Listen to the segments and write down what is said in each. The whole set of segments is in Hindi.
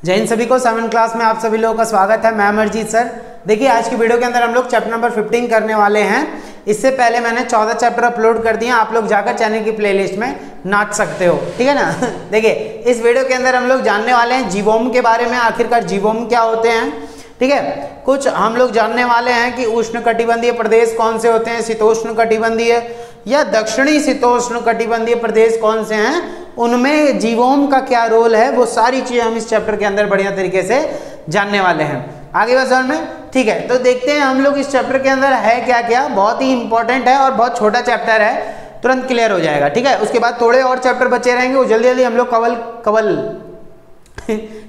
जय हिंद सभी को। 7th क्लास में आप सभी लोगों का स्वागत है। मैं अमरजीत सर। देखिए आज की वीडियो के अंदर हम लोग चैप्टर नंबर 15 करने वाले हैं। इससे पहले मैंने 14 चैप्टर अपलोड कर दिए, आप लोग जाकर चैनल की प्लेलिस्ट में नाच सकते हो, ठीक है ना। देखिए इस वीडियो के अंदर हम लोग जानने वाले हैं जीवोम के बारे में, आखिरकार जीवोम क्या होते हैं, ठीक है। कुछ हम लोग जानने वाले हैं कि उष्णकटिबंधीय प्रदेश कौन से होते हैं, शीतोष्ण कटिबंधीय या दक्षिणी शीतोष्ण कटिबंधीय प्रदेश कौन से हैं, उनमें जीवोम का क्या रोल है, वो सारी चीजें हम इस चैप्टर के अंदर बढ़िया तरीके से जानने वाले हैं। आगे बस समझ में, ठीक है। तो देखते हैं हम लोग इस चैप्टर के अंदर है क्या क्या। बहुत ही इंपॉर्टेंट है और बहुत छोटा चैप्टर है, तुरंत क्लियर हो जाएगा, ठीक है। उसके बाद थोड़े और चैप्टर बचे रहेंगे, वो जल्दी जल्दी हम लोग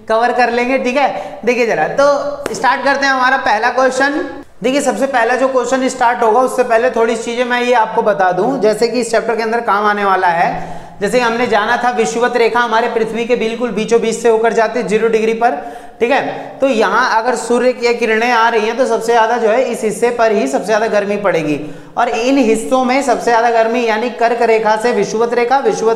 कवर कर लेंगे, ठीक है। देखिए जरा, तो स्टार्ट करते हैं हमारा पहला क्वेश्चन। देखिए सबसे पहला जो क्वेश्चन स्टार्ट होगा उससे पहले थोड़ी चीजें मैं ये आपको बता दूं, जैसे कि इस चैप्टर के अंदर काम आने वाला है। जैसे हमने जाना था विषुवत रेखा हमारे पृथ्वी के बिल्कुल बीचों बीच से होकर जाती है 0 डिग्री पर, ठीक है। तो यहाँ अगर सूर्य की किरणें आ रही हैं तो सबसे ज्यादा जो है इस हिस्से पर ही सबसे ज्यादा गर्मी पड़ेगी, और इन हिस्सों में सबसे ज्यादा गर्मी यानी कर्क रेखा से विषुवत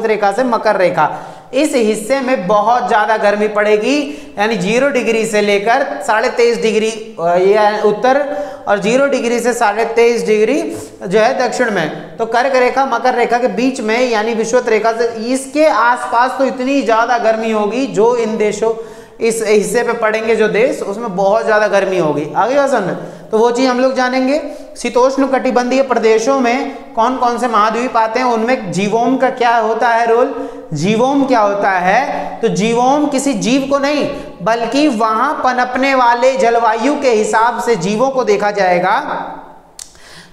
रेखा से मकर रेखा, इस हिस्से में बहुत ज्यादा गर्मी पड़ेगी। यानी 0 डिग्री से लेकर 23.5 डिग्री ये उत्तर और 0 डिग्री से 23.5 डिग्री जो है दक्षिण में। तो कर्क रेखा मकर रेखा के बीच में यानी विषुवत रेखा से इसके आसपास तो इतनी ज्यादा गर्मी होगी, जो इन देशों इस हिस्से पे पड़ेंगे जो देश, उसमें बहुत ज्यादा गर्मी होगी। आगे बात समझ, तो वो चीज हम लोग जानेंगे। शीतोष्ण कटिबंधीय प्रदेशों में कौन कौन से महाद्वीप आते हैं, उनमें जीवोम का क्या होता है रोल। जीवोम क्या होता है, तो जीवोम किसी जीव को नहीं बल्कि वहां पनपने वाले जलवायु के हिसाब से जीवों को देखा जाएगा।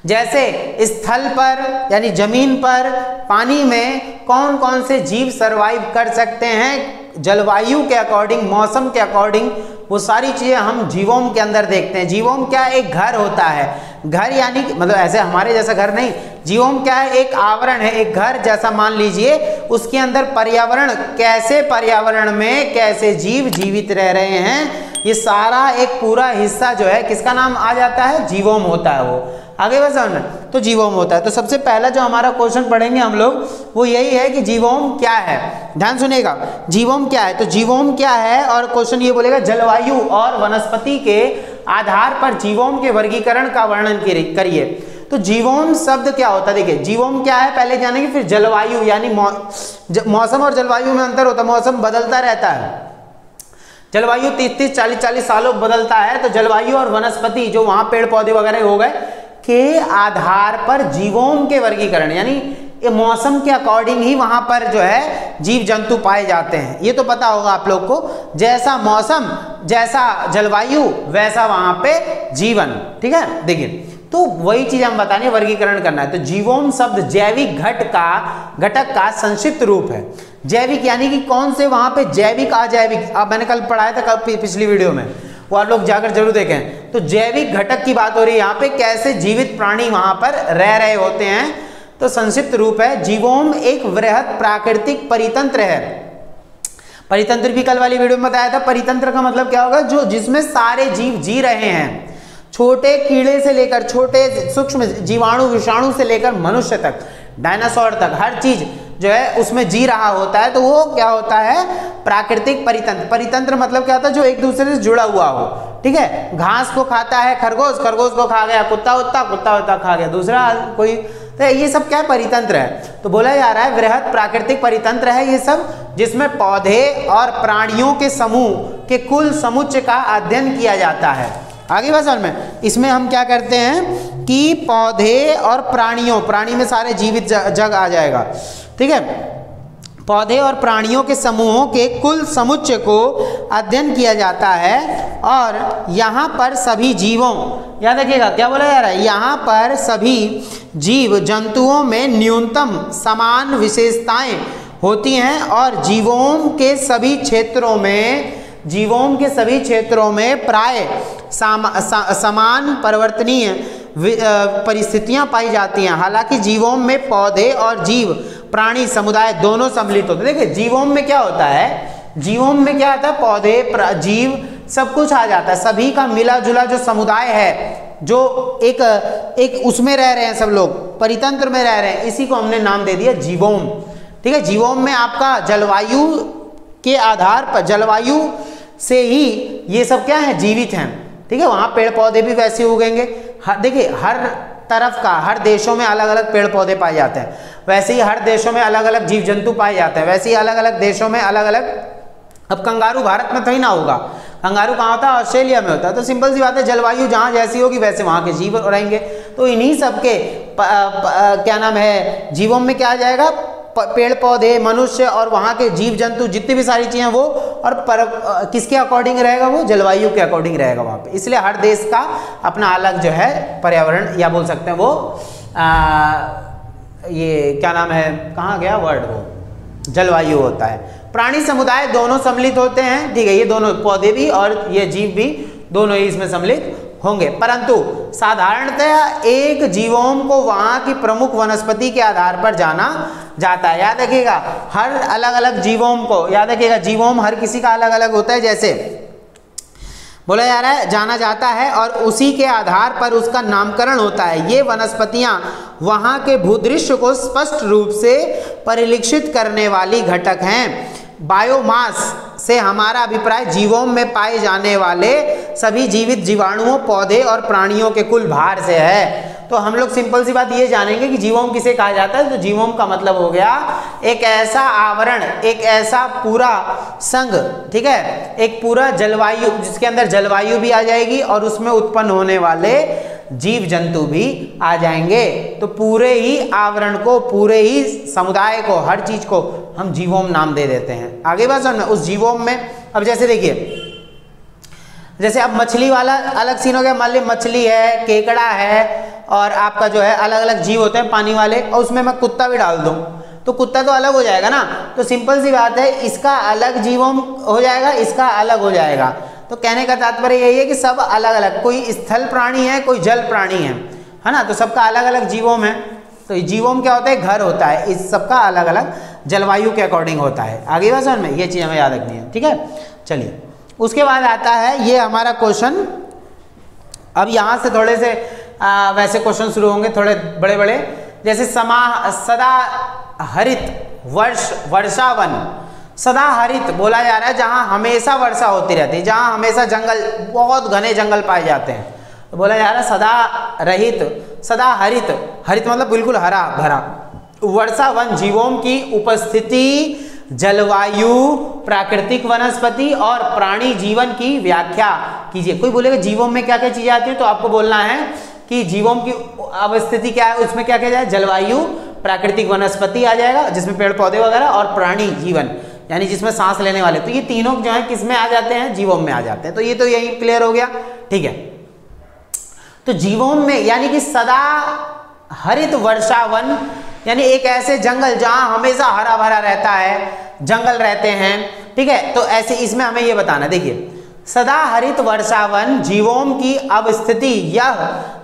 जैसे स्थल पर यानी जमीन पर, पानी में कौन कौन से जीव सरवाइव कर सकते हैं जलवायु के अकॉर्डिंग, मौसम के अकॉर्डिंग, वो सारी चीजें हम जीवोम के अंदर देखते हैं। जीवोम क्या एक घर होता है, घर यानी मतलब ऐसे हमारे जैसा घर नहीं, जीवोम क्या है एक आवरण है, एक घर जैसा मान लीजिए। उसके अंदर पर्यावरण, कैसे पर्यावरण में कैसे जीव जीवित रह रहे हैं, ये सारा एक पूरा हिस्सा जो है किसका नाम आ जाता है, जीवोम होता है वो। आगे बस समझना, तो जीवोम होता है। तो सबसे पहला जो हमारा क्वेश्चन पढ़ेंगे हम लोग वो यही है कि जीवोम क्या है। ध्यान सुनिएगा, जीवोम क्या है। तो जीवोम क्या है, और क्वेश्चन ये बोलेगा जलवायु और वनस्पति के आधार पर जीवोम के वर्गीकरण का वर्णन करिए। तो जीवोम शब्द क्या होता है, देखिए जीवोम क्या है पहले जानेंगे, फिर जलवायु यानी मौसम और जलवायु में अंतर होता है। मौसम बदलता रहता है, जलवायु 30-30 40-40 सालों बदलता है। तो जलवायु और वनस्पति जो वहां पेड़ पौधे वगैरह हो गए के आधार पर जीवोम के वर्गीकरण, यानी ये मौसम के अकॉर्डिंग ही वहां पर जो है जीव जंतु पाए जाते हैं। ये तो पता होगा आप लोग को, जैसा मौसम जैसा जलवायु वैसा वहां पे जीवन, ठीक है। देखिए तो वही चीज हम बताने, वर्गीकरण करना है। तो जीवोम शब्द जैविक घटक का संक्षिप्त रूप है। जैविक यानी कि कौन से वहां पे जैविक अजैविक, अब मैंने कल पढ़ाया था पिछली वीडियो में, वो आप लोग जाकर जरूर देखें। तो जैविक घटक की बात हो रही है यहाँ पे, कैसे जीवित प्राणी वहां पर रह रहे होते हैं। तो संक्षिप्त रूप है जीवोम एक वृहद प्राकृतिक परितंत्र है। परितंत्र भी कल वाली वीडियो में बताया था। परितंत्र का मतलब क्या होगा, जो जिसमें सारे जीव जी रहे हैं, छोटे कीड़े से लेकर छोटे सूक्ष्म जीवाणु विषाणु से लेकर मनुष्य तक, डायनासोर तक, हर चीज जो है उसमें जी रहा होता है। तो वो क्या होता है, प्राकृतिक परितंत्र। परितंत्र मतलब क्या होता है, जो एक दूसरे से जुड़ा हुआ हो, ठीक है। घास को खाता है खरगोश, खरगोश को खा गया कुत्ता खा गया दूसरा कोई, तो ये सब क्या परितंत्र है। तो बोला जा रहा है वृहद प्राकृतिक परितंत्र है ये सब, जिसमें पौधे और प्राणियों के समूह के कुल समुच्चय का अध्ययन किया जाता है। आगे बात समझ में, इसमें हम क्या करते हैं कि पौधे और प्राणी में सारे जीवित जग आ जाएगा, ठीक है। पौधे और प्राणियों के समूहों के कुल समुच्चय को अध्ययन किया जाता है, और यहाँ पर सभी जीवों, याद रखिएगा क्या बोला जा रहा है, यहाँ पर सभी जीव जंतुओं में न्यूनतम समान विशेषताएं होती हैं, और जीवों के सभी क्षेत्रों में प्राय समान परिवर्तनीय परिस्थितियां पाई जाती हैं। हालांकि जीवोम में पौधे और जीव प्राणी समुदाय दोनों सम्मिलित होते हैं। देखिए जीवोम में क्या होता है, जीवोम में क्या आता है, पौधे जीव सब कुछ आ जाता है, सभी का मिला जुला जो समुदाय है, जो एक उसमें रह रहे हैं, सब लोग परितंत्र में रह रहे हैं, इसी को हमने नाम दे दिया जीवोम, ठीक है। जीवोम में आपका जलवायु के आधार पर, जलवायु से ही ये सब क्या है, जीवित हैं। ठीक है, वहाँ पेड़ पौधे भी वैसे उगेंगे। देखिए हर तरफ का, हर देशों में अलग अलग पेड़ पौधे पाए जाते हैं, वैसे ही हर देशों में अलग अलग जीव जंतु पाए जाते हैं, वैसे ही अलग अलग देशों में अलग अलग। अब कंगारू भारत में थोड़ी ना होगा, कंगारू कहाँ होता है, ऑस्ट्रेलिया में होता है। तो सिंपल सी बात है, जलवायु जहाँ जैसी होगी वैसे वहाँ के जीव रहेंगे। तो इन्हीं सबके क्या नाम है, जीवों में क्या आ जाएगा, पेड़ पौधे, मनुष्य और वहाँ के जीव जंतु, जितनी भी सारी चीज़ें वो, और किसके अकॉर्डिंग रहेगा, वो जलवायु के अकॉर्डिंग रहेगा वहाँ पे। इसलिए हर देश का अपना अलग जो है पर्यावरण, या बोल सकते हैं वो ये क्या नाम है, कहाँ गया वर्ड, वो जलवायु होता है। प्राणी समुदाय दोनों सम्मिलित होते हैं, ठीक है, ये दोनों पौधे भी और ये जीव भी दोनों ही इसमें सम्मिलित होंगे, परंतु साधारणतः एक जीवोम को वहाँ की प्रमुख वनस्पति के आधार पर जाना जाता है। याद रखिएगा, हर अलग अलग जीवोम को, याद रखिएगा जीवोम हर किसी का अलग अलग होता है, जैसे बोला जा रहा है, जाना जाता है और उसी के आधार पर उसका नामकरण होता है। ये वनस्पतियां वहाँ के भूदृश्य को स्पष्ट रूप से परिलक्षित करने वाली घटक हैं। बायोमास से हमारा अभिप्राय जीवों में पाए जाने वाले सभी जीवित जीवाणुओं, पौधे और प्राणियों के कुल भार से है। तो हम लोग सिंपल सी बात ये जानेंगे कि जीवोम किसे कहा जाता है। तो जीवोम का मतलब हो गया एक ऐसा आवरण, एक ऐसा पूरा संघ, ठीक है, एक पूरा जलवायु, जिसके अंदर जलवायु भी आ जाएगी और उसमें उत्पन्न होने वाले जीव जंतु भी आ जाएंगे। तो पूरे ही आवरण को, पूरे ही समुदाय को, हर चीज को हम जीवोम नाम दे देते हैं। आगे बात समझ में, उस जीवोम में अब जैसे देखिए, जैसे अब मछली वाला अलग सीन हो गया, मान ली मछली है, केकड़ा है, और आपका जो है अलग अलग जीव होते हैं पानी वाले, और उसमें मैं कुत्ता भी डाल दूं तो कुत्ता तो अलग हो जाएगा ना। तो सिंपल सी बात है, इसका अलग जीवोम हो जाएगा, इसका अलग हो जाएगा। तो कहने का तात्पर्य यही है कि सब अलग अलग, कोई स्थल प्राणी है, कोई जल प्राणी है ना, तो सबका अलग अलग जीवोम है। तो जीवोम क्या होता है, घर होता है, इस सबका अलग अलग जलवायु के अकॉर्डिंग होता है। आगे बात समझ में, ये चीज़ हमें याद रखनी है, ठीक है। चलिए उसके बाद आता है ये हमारा क्वेश्चन। अब यहाँ से थोड़े से वैसे क्वेश्चन शुरू होंगे, थोड़े बड़े बड़े, जैसे सदा हरित वर्षावन। सदा हरित बोला जा रहा है जहाँ हमेशा वर्षा होती रहती है, जहाँ हमेशा जंगल, बहुत घने जंगल पाए जाते हैं। तो बोला जा रहा है सदा रहित, सदा हरित, हरित मतलब बिल्कुल हरा भरा, वर्षावन जीवों की उपस्थिति, जलवायु, प्राकृतिक वनस्पति और प्राणी जीवन की व्याख्या कीजिए। कोई बोलेगा जीवों में क्या क्या चीजें आती हैं, तो आपको बोलना है कि जीवों की अवस्थिति क्या है, उसमें क्या क्या जाए, जलवायु, प्राकृतिक वनस्पति आ जाएगा जिसमें पेड़ पौधे वगैरह, और प्राणी जीवन यानी जिसमें सांस लेने वाले। तो ये तीनों जो है किस में आ जाते हैं, जीवों में आ जाते हैं। तो ये तो यही क्लियर हो गया, ठीक है। तो जीवों में यानी कि सदा हरित वर्षावन, यानी एक ऐसे जंगल जहां हमेशा हरा भरा रहता है, जंगल रहते हैं, ठीक है। तो ऐसे इसमें हमें ये बताना, देखिए सदा हरित वर्षावन जीवोम की अवस्थिति, यह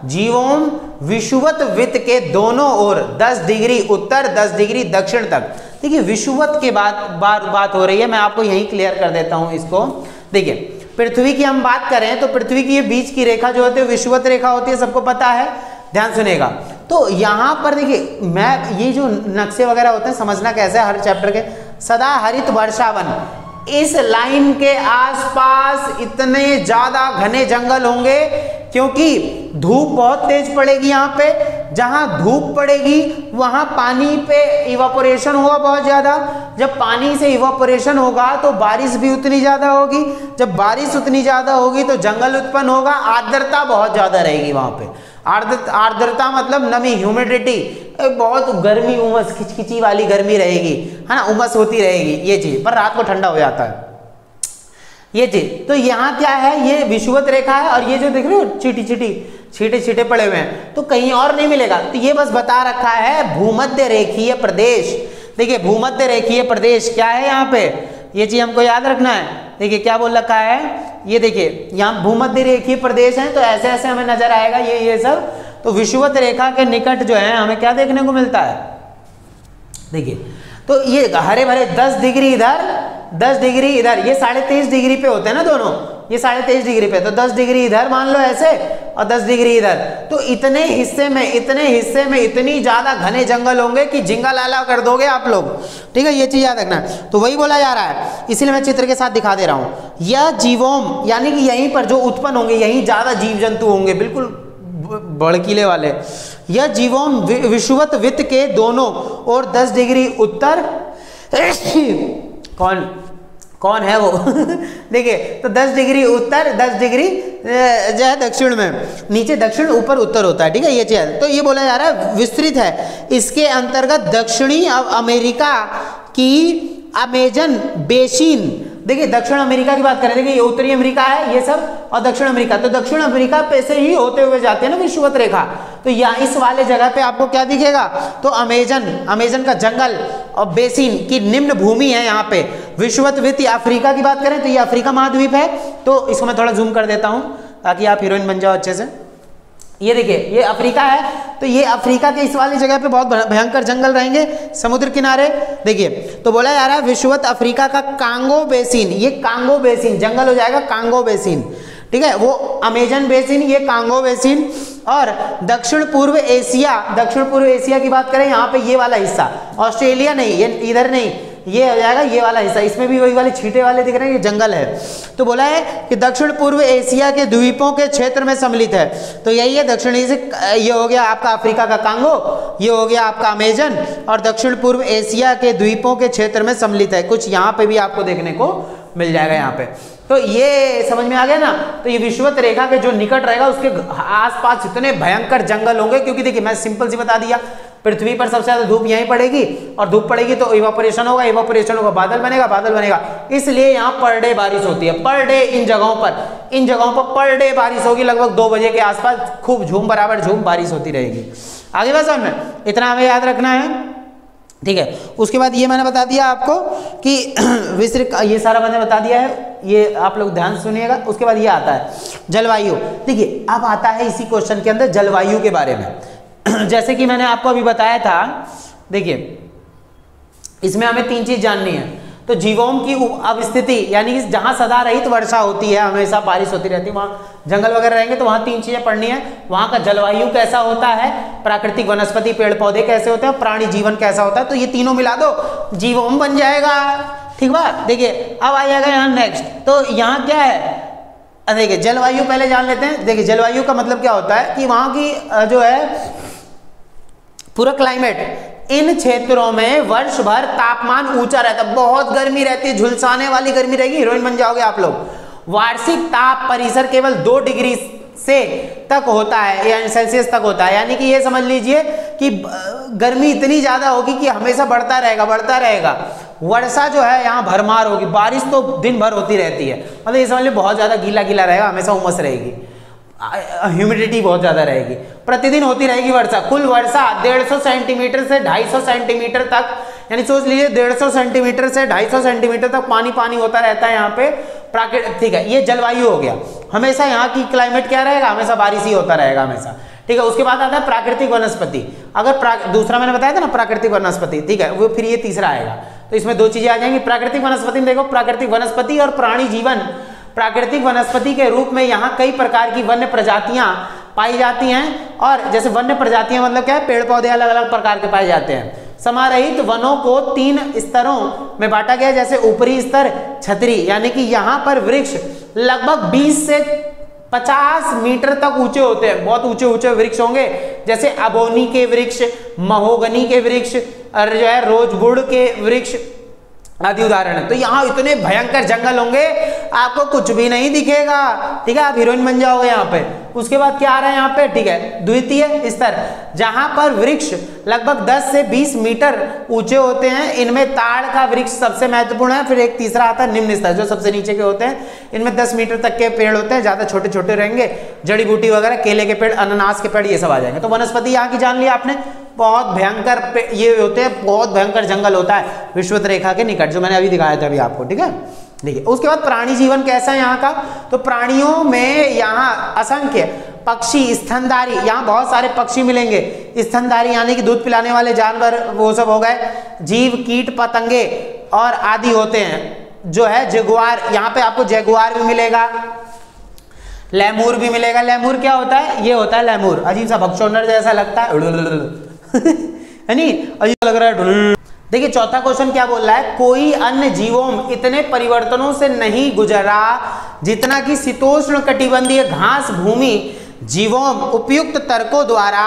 जीवोम विषुवत वृत्त के दोनों ओर 10 डिग्री उत्तर 10 डिग्री दक्षिण तक। देखिए विषुवत के बात हो रही है, मैं आपको यही क्लियर कर देता हूं इसको। देखिए पृथ्वी की हम बात करें तो पृथ्वी की ये बीच की रेखा जो होती है विषुवत रेखा होती है, सबको पता है, ध्यान सुनेगा। तो यहाँ पर देखिए मैं ये जो नक्शे वगैरह होते हैं समझना कैसे है हर चैप्टर के। सदा हरित वर्षावन, इस लाइन के आसपास इतने ज्यादा घने जंगल होंगे क्योंकि धूप बहुत तेज पड़ेगी। यहाँ पे जहाँ धूप पड़ेगी वहाँ पानी पे इवापोरेशन होगा बहुत ज्यादा। जब पानी से इवापोरेशन होगा तो बारिश भी उतनी ज्यादा होगी। जब बारिश उतनी ज्यादा होगी तो जंगल उत्पन्न होगा। आर्द्रता बहुत ज्यादा रहेगी वहाँ पे। आर्द्रता मतलब नमी, ह्यूमिडिटी, बहुत गर्मी, उमस, खिचखिची वाली गर्मी रहेगी, है ना, उमस होती रहेगी ये चीज, पर रात को ठंडा हो जाता है ये चीज। तो यहाँ क्या है, ये विषुवत रेखा है और ये जो देख रहे हो छीटे छीटे पड़े हुए हैं, तो कहीं और नहीं मिलेगा। तो ये बस बता रखा है भूमध्य रेखीय प्रदेश। देखिए भूमध्य रेखीय प्रदेश क्या है, यहाँ पे ये चीज हमको याद रखना है। देखिए क्या बोल रखा है, ये देखिए यहाँ भूमध्य रेखीय प्रदेश है, तो ऐसे ऐसे हमें नजर आएगा ये सब। तो विषुवत रेखा के निकट जो है हमें क्या देखने को मिलता है, देखिए तो ये हरे भरे 10 डिग्री इधर 10 डिग्री इधर, ये 23.5 डिग्री पे होते हैं ना दोनों, ये 23.5 डिग्री पे, तो 10 डिग्री इधर मान लो ऐसे और 10 डिग्री इधर, तो इतने हिस्से में इतनी ज्यादा घने जंगल होंगे कि जिंगा लाला कर दोगे आप लोग, ठीक है, ये चीज याद रखना। तो वही बोला जा रहा है, इसलिए मैं चित्र के साथ दिखा दे रहा हूं। यह जीवोम यानी कि यहीं पर जो उत्पन्न होंगे यहीं ज्यादा जीव जंतु होंगे, बिल्कुल भड़कीले वाले। यह जीवोम विषुवत वित्त के दोनों और 10 डिग्री उत्तर कौन है वो देखिए, तो 10 डिग्री उत्तर 10 डिग्री जो है दक्षिण में, नीचे दक्षिण ऊपर उत्तर होता है, ठीक है, ये चीज। तो ये बोला जा रहा है विस्तृत है। इसके अंतर्गत दक्षिणी अमेरिका की अमेजन बेसिन, देखिए दक्षिण अमेरिका की बात करें, देखिए ये उत्तरी अमेरिका है ये सब और दक्षिण अमेरिका, तो दक्षिण अमेरिका पे से ही होते हुए जाते हैं ना विषुवत रेखा, तो यहाँ इस वाले जगह पे आपको क्या दिखेगा, तो अमेजन का जंगल और बेसिन की निम्न भूमि है यहाँ पे। विषुवत वित्त अफ्रीका की बात करें तो ये अफ्रीका महाद्वीप है, तो इसको मैं थोड़ा जूम कर देता हूँ ताकि आप हीरोइन बन जाओ अच्छे से। ये देखिए ये अफ्रीका है, तो ये अफ्रीका के इस वाली जगह पे बहुत भयंकर जंगल रहेंगे समुद्र किनारे। देखिए तो बोला जा रहा है विषुवत अफ्रीका का कांगो बेसिन, ये कांगो बेसिन जंगल हो जाएगा कांगो बेसिन, ठीक है, वो अमेजन बेसिन, ये कांगो बेसिन। और दक्षिण पूर्व एशिया की बात करें यहाँ पे ये वाला हिस्सा, ऑस्ट्रेलिया नहीं, ये इधर नहीं, ये हो जाएगा ये वाला हिस्सा, इसमें भी वही वाले छींटे वाले दिख रहे हैं, ये जंगल है। तो बोला है कि दक्षिण पूर्व एशिया के द्वीपों के क्षेत्र में सम्मिलित है, तो यही है दक्षिणी से, ये हो गया आपका अफ्रीका का कांगो, ये हो गया आपका अमेजन, और दक्षिण पूर्व एशिया के द्वीपों के क्षेत्र में सम्मिलित है। कुछ यहाँ पे भी आपको देखने को मिल जाएगा यहाँ पे, तो ये समझ में आ गया ना। तो ये विषुवत रेखा के जो निकट रहेगा उसके आसपास इतने भयंकर जंगल होंगे, क्योंकि देखिए मैं सिंपल सी बता दिया, पृथ्वी पर सबसे ज्यादा धूप यहीं पड़ेगी, और धूप पड़ेगी तो इवापोरेशन होगा, बादल बनेगा, इसलिए यहाँ पर डे बारिश होती है, पर डे इन जगहों पर पर डे बारिश होगी, लगभग 2 बजे के आसपास खूब झूम बराबर झूम बारिश होती रहेगी। आगे बात समझ में, इतना हमें याद रखना है, ठीक है। उसके बाद ये मैंने बता दिया आपको कि विस्तृत, ये सारा मैंने बता दिया है, ये आप लोग ध्यान सुनिएगा। उसके बाद ये आता है जलवायु, देखिए अब आता है इसी क्वेश्चन के अंदर जलवायु के बारे में। जैसे कि मैंने आपको अभी बताया था, देखिए इसमें हमें 3 चीज जाननी है। तो जीवोम की अवस्थिति यानी कि जहां सदा रहित वर्षा होती है, हमेशा बारिश होती रहती है, वहां जंगल वगैरह रहेंगे तो वहां 3 चीजें पढ़नी है। वहां का जलवायु कैसा होता है, प्राकृतिक वनस्पति पेड़ पौधे कैसे होते हैं, प्राणी जीवन कैसा होता है, तो ये तीनों मिला दो जीवोम बन जाएगा, ठीक बात। देखिए अब आ जाएगा यहाँ नेक्स्ट, तो यहाँ क्या है, देखिए जलवायु पहले जान लेते हैं। देखिए जलवायु का मतलब क्या होता है कि वहां की जो है पूरा क्लाइमेट, इन क्षेत्रों में वर्ष भर तापमान ऊंचा रहता है, बहुत गर्मी रहती है, झुलसाने वाली गर्मी रहेगी, हीरोइन बन जाओगे आप लोग। वार्षिक ताप परिसर केवल 2 डिग्री से तक होता है, यानी सेल्सियस तक होता है, यानी कि ये समझ लीजिए कि गर्मी इतनी ज्यादा होगी कि हमेशा बढ़ता रहेगा। वर्षा जो है यहाँ भरमार होगी, बारिश तो दिन भर होती रहती है, मतलब ये समझ लीजिए बहुत ज्यादा गीला रहेगा, हमेशा उमस रहेगी, ह्यूमिडिटी बहुत ज्यादा रहेगी, प्रतिदिन होती रहेगी वर्षा। कुल वर्षा 150 सेंटीमीटर से 250 सेंटीमीटर तक, यानी सोच लीजिए 150 सेंटीमीटर से 250 सेंटीमीटर तक पानी होता रहता है यहाँ पे प्राकृतिक, ठीक है। ये जलवायु हो गया, हमेशा यहाँ की क्लाइमेट क्या रहेगा, हमेशा बारिश ही होता रहेगा हमेशा, ठीक है। उसके बाद आता है प्राकृतिक वनस्पति, अगर दूसरा मैंने बताया था ना प्राकृतिक वनस्पति, ठीक है, वो फिर ये तीसरा आएगा, तो इसमें 2 चीजें आ जाएंगी। प्राकृतिक वनस्पति में देखो, प्राकृतिक वनस्पति और प्राणी जीवन। प्राकृतिक वनस्पति के रूप में यहाँ कई प्रकार की वन्य प्रजातियां पाई जाती हैं, और जैसे वन्य प्रजातियां मतलब क्या है, पेड़ पौधे अलग अलग प्रकार के पाए जाते हैं। समारहित वनों को 3 स्तरों में बांटा गया, जैसे ऊपरी स्तर छतरी, यानी कि यहाँ पर वृक्ष लगभग 20 से 50 मीटर तक ऊंचे होते हैं, बहुत ऊंचे वृक्ष होंगे, जैसे अबोनी के वृक्ष, महोगनी के वृक्ष और जो है रोजवुड के वृक्ष आदि उदाहरण है। तो यहाँ इतने भयंकर जंगल होंगे आपको कुछ भी नहीं दिखेगा, ठीक है, आप हीरोइन बन जाओगे यहाँ पे। उसके बाद क्या आ रहा है यहाँ पे, ठीक है, द्वितीय स्तर, जहां पर वृक्ष लगभग 10 से 20 मीटर ऊंचे होते हैं, इनमें ताड़ का वृक्ष सबसे महत्वपूर्ण है। फिर एक तीसरा आता है निम्न स्तर, जो सबसे नीचे के होते हैं, इनमें 10 मीटर तक के पेड़ होते हैं, ज्यादा छोटे रहेंगे, जड़ी बूटी वगैरह, केले के पेड़, अनानास के पेड़, ये सब आ जाएंगे। तो वनस्पति यहाँ की जान लिया आपने, बहुत भयंकर ये होते हैं, बहुत भयंकर जंगल होता है विषुवत रेखा के निकट, जो मैंने अभी दिखाया था अभी आपको, ठीक है। देखिए उसके बाद प्राणी जीवन कैसा है यहाँ का, तो प्राणियों में यहाँ असंख्य पक्षी, स्तनधारी, यहाँ बहुत सारे पक्षी मिलेंगे, स्तनधारी यानी कि दूध पिलाने वाले जानवर, वो सब हो गए, जीव, कीट, पतंगे और आदि होते हैं, जो है जगुआर, यहाँ पे आपको जगुआर भी मिलेगा, लेमूर भी मिलेगा। लेमूर क्या होता है? ये होता है लेमूर, अजीब सा भगचोंडर जैसा लगता है है नी, अजीब लग रहा है। देखिए चौथा क्वेश्चन क्या बोल रहा है, कोई अन्य जीवों इतने परिवर्तनों से नहीं गुजरा जितना कि शीतोष्ण कटिबंधीय घास भूमि जीवों उपयुक्त तर्कों द्वारा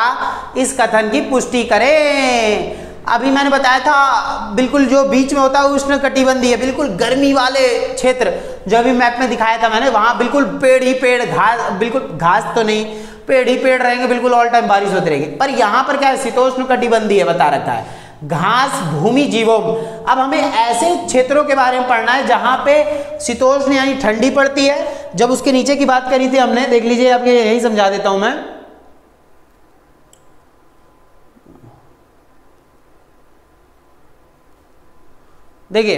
इस कथन की पुष्टि करें। अभी मैंने बताया था बिल्कुल जो बीच में होता है उष्ण कटिबंधीय, बिल्कुल गर्मी वाले क्षेत्र जो अभी मैप में दिखाया था मैंने, वहां बिल्कुल पेड़ ही पेड़, घास बिल्कुल घास तो नहीं, पेड़ ही पेड़ रहेंगे, बिल्कुल ऑल टाइम बारिश होती रहेगी। पर यहाँ पर क्या है, शीतोष्ण कटिबंधीय बता रखा है, घास भूमि जीवों। अब हमें ऐसे क्षेत्रों के बारे में पढ़ना है जहां पे शीतोष्ण यानी ठंडी पड़ती है। जब उसके नीचे की बात करी थी हमने, देख लीजिए आपको यही समझा देता हूं मैं। देखिए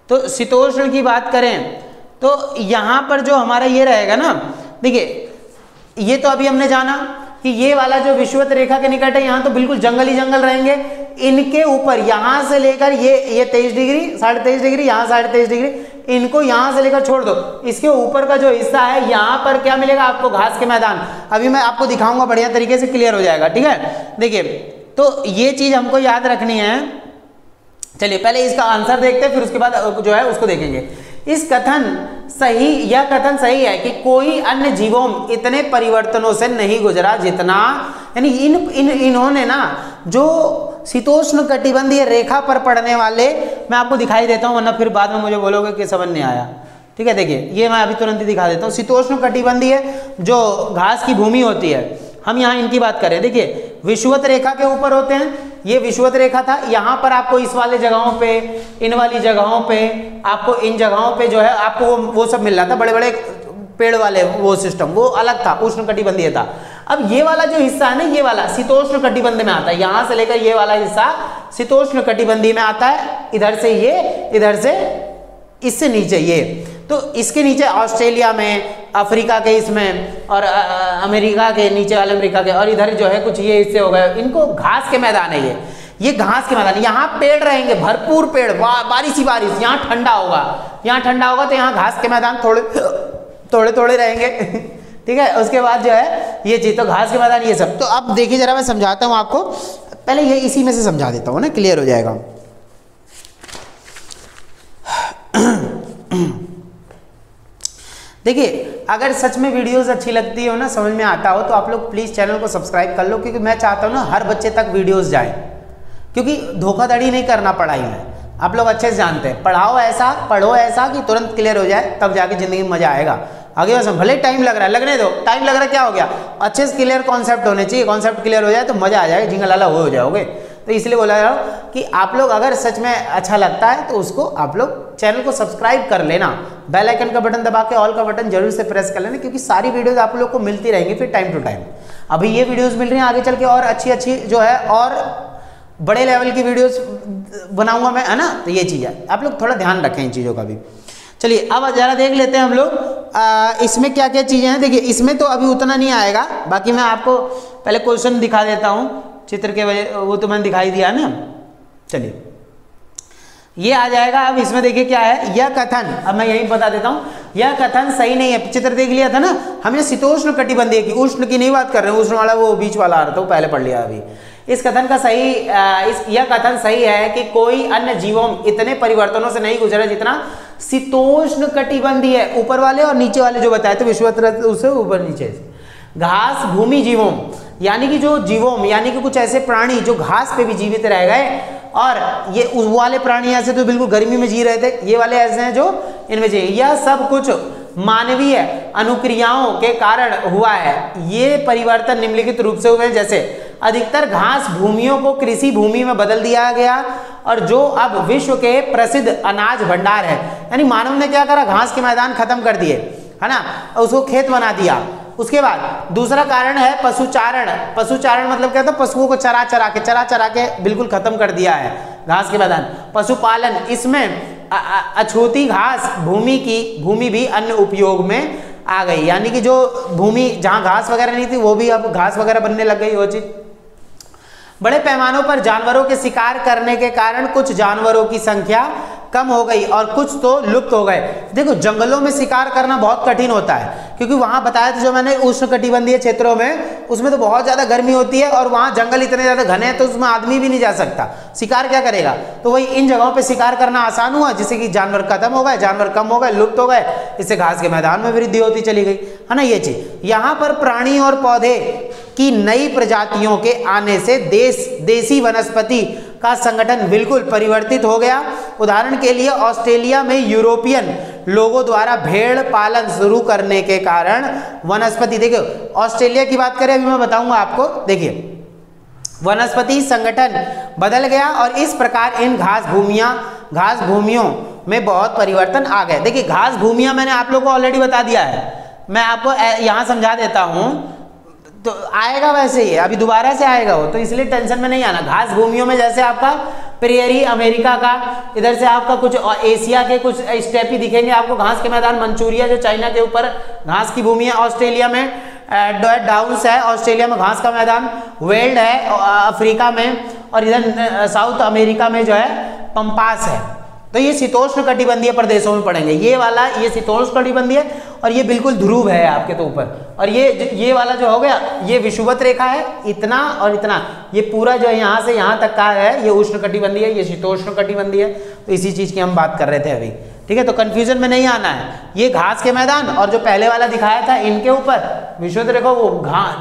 तो शीतोष्ण की बात करें तो यहां पर जो हमारा ये रहेगा ना, देखिए ये तो अभी हमने जाना कि ये वाला जो विषुवत रेखा के निकट है, यहाँ तो बिल्कुल जंगल ही जंगल रहेंगे। इनके ऊपर यहाँ से लेकर ये 23 डिग्री 23.5 डिग्री, यहाँ 23.5 डिग्री, इनको यहाँ से लेकर छोड़ दो, इसके ऊपर का जो हिस्सा है यहाँ पर क्या मिलेगा आपको, घास के मैदान। अभी मैं आपको दिखाऊंगा, बढ़िया तरीके से क्लियर हो जाएगा, ठीक है। देखिए तो ये चीज हमको याद रखनी है। चलिए पहले इसका आंसर देखते हैं, फिर उसके बाद जो है उसको देखेंगे। इस कथन सही, यह कथन सही है कि कोई अन्य जीवों इतने परिवर्तनों से नहीं गुजरा जितना, यानी इन्होंने ना जो शीतोष्ण कटिबंधीय रेखा पर पड़ने वाले, मैं आपको दिखाई देता हूं वरना फिर बाद में मुझे बोलोगे कि समझ नहीं आया, ठीक है। देखिए ये मैं अभी तुरंत ही दिखा देता हूँ। शीतोष्ण कटिबंधीय जो घास की भूमि होती है, हम यहाँ इनकी बात करें, देखिए विषुवत रेखा के ऊपर होते हैं, ये विषुवत रेखा था, यहाँ पर आपको इस वाले जगहों पे, इन वाली जगहों पे, आपको इन जगहों पे जो है आपको वो सब मिल रहा था, बड़े बड़े पेड़ वाले वो सिस्टम, वो अलग था, उष्ण कटिबंधीय था। अब ये वाला जो हिस्सा है ना, ये वाला शीतोष्ण कटिबंध में आता है, यहाँ से लेकर ये वाला हिस्सा शीतोष्ण कटिबंधीय में आता है। इधर से ये, इधर से इससे नीचे ये, तो इसके नीचे ऑस्ट्रेलिया में, अफ्रीका के इसमें, और अमेरिका के नीचे वाले अमेरिका के, और इधर जो है कुछ ये हिस्से हो गए, इनको घास के मैदान है ये घास के मैदान। यहाँ पेड़ रहेंगे, भरपूर पेड़, बारिश ही बारिश, यहाँ ठंडा होगा, यहाँ ठंडा होगा तो यहाँ घास के मैदान थोड़े थोड़े रहेंगे ठीक है। उसके बाद जो है ये चीज, तो घास के मैदान ये सब। तो अब देखिए जरा मैं समझाता हूँ आपको, पहले ये इसी में से समझा देता हूँ ना, क्लियर हो जाएगा। देखिए अगर सच में वीडियोस अच्छी लगती हो ना, समझ में आता हो, तो आप लोग प्लीज़ चैनल को सब्सक्राइब कर लो, क्योंकि मैं चाहता हूँ ना हर बच्चे तक वीडियोस जाए, क्योंकि धोखाधड़ी नहीं करना पढ़ाई में। आप लोग अच्छे से जानते हैं, पढ़ो ऐसा कि तुरंत क्लियर हो जाए, तब जाके ज़िंदगी में मज़ा आएगा। आगे बस भले टाइम लग रहा है, लगने दो, टाइम लग रहा है, क्या हो गया, अच्छे से क्लियर कॉन्सेप्ट होने चाहिए, कॉन्सेप्ट क्लियर हो जाए तो मज़ा आ जाएगा, झिंगा लाला हो जाओगे। तो इसलिए बोला जा रहा हूँ कि आप लोग अगर सच में अच्छा लगता है तो उसको आप लोग चैनल को सब्सक्राइब कर लेना, बेल आइकन का बटन दबा के ऑल का बटन जरूर से प्रेस कर लेना, क्योंकि सारी वीडियोस आप लोग को मिलती रहेंगी फिर टाइम टू टाइम। अभी ये वीडियोस मिल रही हैं, आगे चल के और अच्छी जो है और बड़े लेवल की वीडियोस बनाऊंगा मैं, है ना। तो ये चीज़ है, आप लोग थोड़ा ध्यान रखें इन चीज़ों का भी। चलिए अब ज़रा देख लेते हैं हम लोग इसमें क्या क्या चीज़ें हैं। देखिए इसमें तो अभी उतना नहीं आएगा, बाकी मैं आपको पहले क्वेश्चन दिखा देता हूँ चित्र के वजह, वो तो मैंने दिखाई दिया ना। चलिए ये आ जाएगा। अब इसमें देखिए क्या है, यह कथन, अब मैं यही बता देता हूँ, यह कथन सही नहीं है। चित्र देख लिया था ना हमने, शीतोष्ण कटिबंधीय की, उष्ण की नहीं बात कर रहे हैं, उष्ण वाला वो बीच वाला आ रहा था, वो पहले पढ़ लिया। अभी इस कथन का सही, यह कथन सही है कि कोई अन्य जीवों इतने परिवर्तनों से नहीं गुजरा जितना शीतोष्ण कटिबंधीय है, ऊपर वाले और नीचे वाले जो बताए थे विषुवत उससे ऊपर नीचे घास भूमि जीवों, यानी कि जो जीवों यानी कि कुछ ऐसे प्राणी जो घास पे भी जीवित रह गए, और ये उस वाले प्राणी ऐसे तो बिल्कुल गर्मी में जी रहे थे, ये वाले ऐसे हैं जो इनमें जी। यह सब कुछ मानवीय अनुक्रियाओं के कारण हुआ है। ये परिवर्तन निम्नलिखित रूप से हुए हैं, जैसे अधिकतर घास भूमियों को कृषि भूमि में बदल दिया गया, और जो अब विश्व के प्रसिद्ध अनाज भंडार है। यानी मानव ने क्या करा, घास के मैदान खत्म कर दिए, है ना, उसको खेत बना दिया। उसके बाद दूसरा कारण है पशुचारण। पशुचारण मतलब क्या था, पशुओं को चरा चरा के बिल्कुल खत्म कर दिया है घास के मैदान। पशुपालन, इसमें अछूती घास भूमि भी अन्य उपयोग में आ गई, यानी कि जो भूमि जहाँ घास वगैरह नहीं थी वो भी अब घास वगैरह बनने लग गई वो चीज। बड़े पैमानों पर जानवरों के शिकार करने के कारण कुछ जानवरों की संख्या कम हो गई और कुछ तो लुप्त हो गए। देखो जंगलों में शिकार करना बहुत कठिन होता है, क्योंकि वहां बताया था जो मैंने उष्णकटिबंधीय क्षेत्रों में, उसमें तो बहुत ज्यादा गर्मी होती है और वहां जंगल इतने ज्यादा घने हैं तो उसमें आदमी भी नहीं जा सकता, शिकार क्या करेगा। तो वही इन जगहों पे शिकार करना आसान हुआ, जिससे कि जानवर खत्म हो गए, जानवर कम हो गए, लुप्त हो गए, इससे घास के मैदान में वृद्धि होती चली गई, है ना। ये चीज यहाँ पर प्राणी और पौधे की नई प्रजातियों के आने से देसी वनस्पति का संगठन बिल्कुल परिवर्तित हो गया। उदाहरण के लिए ऑस्ट्रेलिया में यूरोपियन लोगों द्वारा भेड़ पालन शुरू करने के कारण वनस्पति, देखिए ऑस्ट्रेलिया की बात करें, अभी मैं बताऊंगा आपको, देखिए वनस्पति संगठन बदल गया और इस प्रकार इन घास भूमियों में बहुत परिवर्तन आ गए। देखिए घास भूमियां मैंने आप लोगों को ऑलरेडी बता दिया है, मैं आपको यहाँ समझा देता हूँ, तो आएगा वैसे ही, अभी दोबारा से आएगा वो, तो इसलिए टेंशन में नहीं आना। घास भूमियों में जैसे आपका प्रेयरी अमेरिका का, इधर से आपका कुछ एशिया के कुछ स्टेपी दिखेंगे आपको, घास के मैदान मंचूरिया जो चाइना के ऊपर घास की भूमि है, ऑस्ट्रेलिया में डाउन्स है, ऑस्ट्रेलिया में घास का मैदान, वेल्ड है अफ्रीका में, और इधर साउथ अमेरिका में जो है पंपास है। तो ये शीतोष्ण कटिबंधीय प्रदेशों में पड़ेंगे, ये वाला ये शीतोष्ण कटिबंधीय और ये बिल्कुल ध्रुव है आपके तो ऊपर, और ये वाला जो हो गया ये विषुवत रेखा है, इतना और इतना, ये पूरा जो है यहाँ से यहाँ तक का है ये उष्ण कटिबंधीय है, ये शीतोष्ण कटिबंधीय है। तो इसी चीज की हम बात कर रहे थे अभी, ठीक है। तो कंफ्यूजन में नहीं आना है, ये घास के मैदान और जो पहले वाला दिखाया था इनके ऊपर विषुवत रेखा वो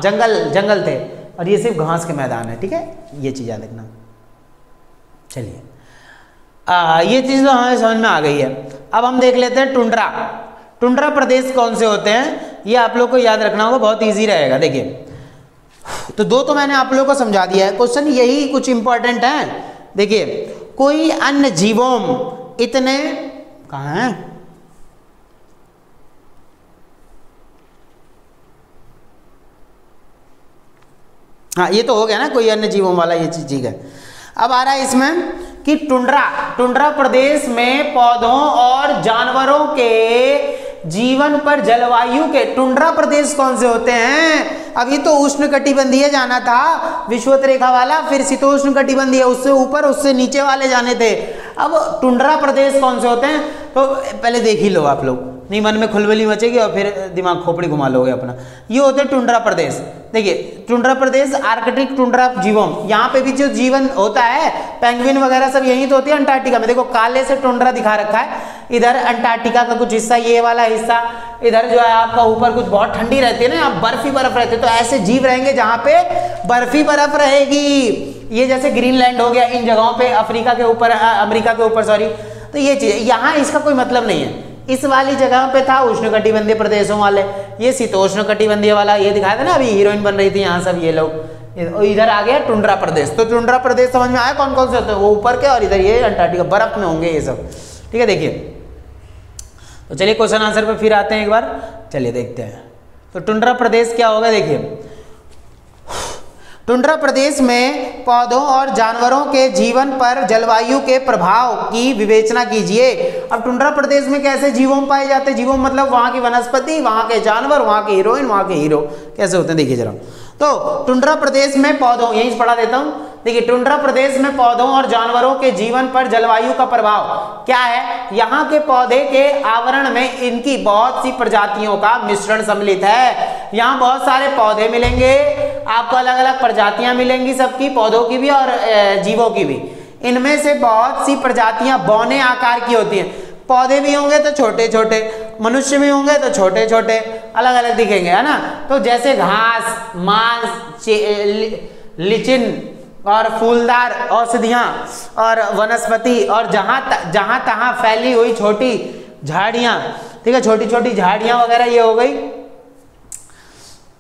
जंगल थे, और ये सिर्फ घास के मैदान है, ठीक है, ये चीज याद रखना। चलिए ये चीज तो हमें समझ में आ गई है। अब हम देख लेते हैं टुंड्रा प्रदेश कौन से होते हैं, ये आप लोग को याद रखना होगा, बहुत इजी रहेगा। देखिए तो दो तो मैंने आप लोगों को समझा दिया है, क्वेश्चन यही कुछ इंपॉर्टेंट है। देखिए कोई अन्य जीवों इतने कहाँ हैं, हाँ ये तो हो गया ना, कोई अन्य जीवों वाला, ये चीज ठीक है। अब आ रहा है इसमें कि टुंड्रा प्रदेश में पौधों और जानवरों के जीवन पर जलवायु के, टुंड्रा प्रदेश कौन से होते हैं, अभी तो उष्ण कटिबंधीय जाना था विषुवत रेखा वाला, फिर शीतोष्ण कटिबंधीय, उससे ऊपर उससे नीचे वाले जाने थे। अब टुंड्रा प्रदेश कौन से होते हैं, तो पहले देख ही लो आप लोग, नहीं मन में खुलबली मचेगी और फिर दिमाग खोपड़ी घुमा लोगे अपना। ये होते हैं टुंड्रा प्रदेश। देखिए टुंड्रा प्रदेश आर्कटिक टुंड्रा जीवों, यहाँ पे भी जो जीवन होता है पेंगुइन वगैरह सब यही तो होती है अंटार्कटिका में। देखो काले से टुंड्रा दिखा रखा है, इधर अंटार्कटिका का कुछ हिस्सा, ये वाला हिस्सा, इधर जो है आपका ऊपर कुछ बहुत ठंडी रहती है ना, यहाँ बर्फ ही बर्फ रहती है, तो ऐसे जीव रहेंगे जहाँ पे बर्फ ही बर्फ रहेगी। ये जैसे ग्रीनलैंड हो गया, इन जगहों पे अफ्रीका के ऊपर, अमेरिका के ऊपर सॉरी, तो ये चीज यहाँ इसका कोई मतलब नहीं है। इस वाली जगह पे था उष्ण कटिबंधीय प्रदेशों वाले, ये शीतोष्ण कटिबंधीय वाला, ये दिखाया था ना अभी हीरोइन बन रही थी यहाँ सब ये लोग, इधर आ गया टुंड्रा प्रदेश। तो टुंड्रा प्रदेश समझ में आया कौन कौन से होते हैं, वो ऊपर के और इधर ये अंटार्कटिका बर्फ में होंगे ये सब, ठीक है। देखिए तो चलिए क्वेश्चन आंसर पे फिर आते हैं एक बार, चलिए देखते हैं। तो टुंड्रा प्रदेश क्या होगा, देखिए टुंड्रा प्रदेश में पौधों और जानवरों के जीवन पर जलवायु के प्रभाव की विवेचना कीजिए। अब टुंड्रा प्रदेश में कैसे जीवों पाए जाते हैं, जीवों मतलब वहां की वनस्पति, वहां के जानवर, वहां के हीरोइन, वहां के हीरो कैसे होते हैं, देखिए जरा। तो टुंड्रा प्रदेश में पौधों, यहीं से पढ़ा देता हूं, देखिए टुंड्रा प्रदेश में पौधों और जानवरों के जीवन पर जलवायु का प्रभाव क्या है, यहाँ के पौधे के आवरण में इनकी बहुत सी प्रजातियों का मिश्रण सम्मिलित है। यहाँ बहुत सारे पौधे मिलेंगे आपको, अलग अलग प्रजातियां मिलेंगी सबकी, पौधों की भी और जीवों की भी। इनमें से बहुत सी प्रजातियां बौने आकार की होती हैं, पौधे भी होंगे तो छोटे छोटे, मनुष्य भी होंगे तो छोटे छोटे, अलग अलग दिखेंगे, है ना। तो जैसे घास, मांस, लिचिन और फूलदार औषधियां और वनस्पति, और जहां तहां फैली हुई छोटी झाड़ियां, ठीक है, छोटी छोटी झाड़ियां वगैरह ये हो गई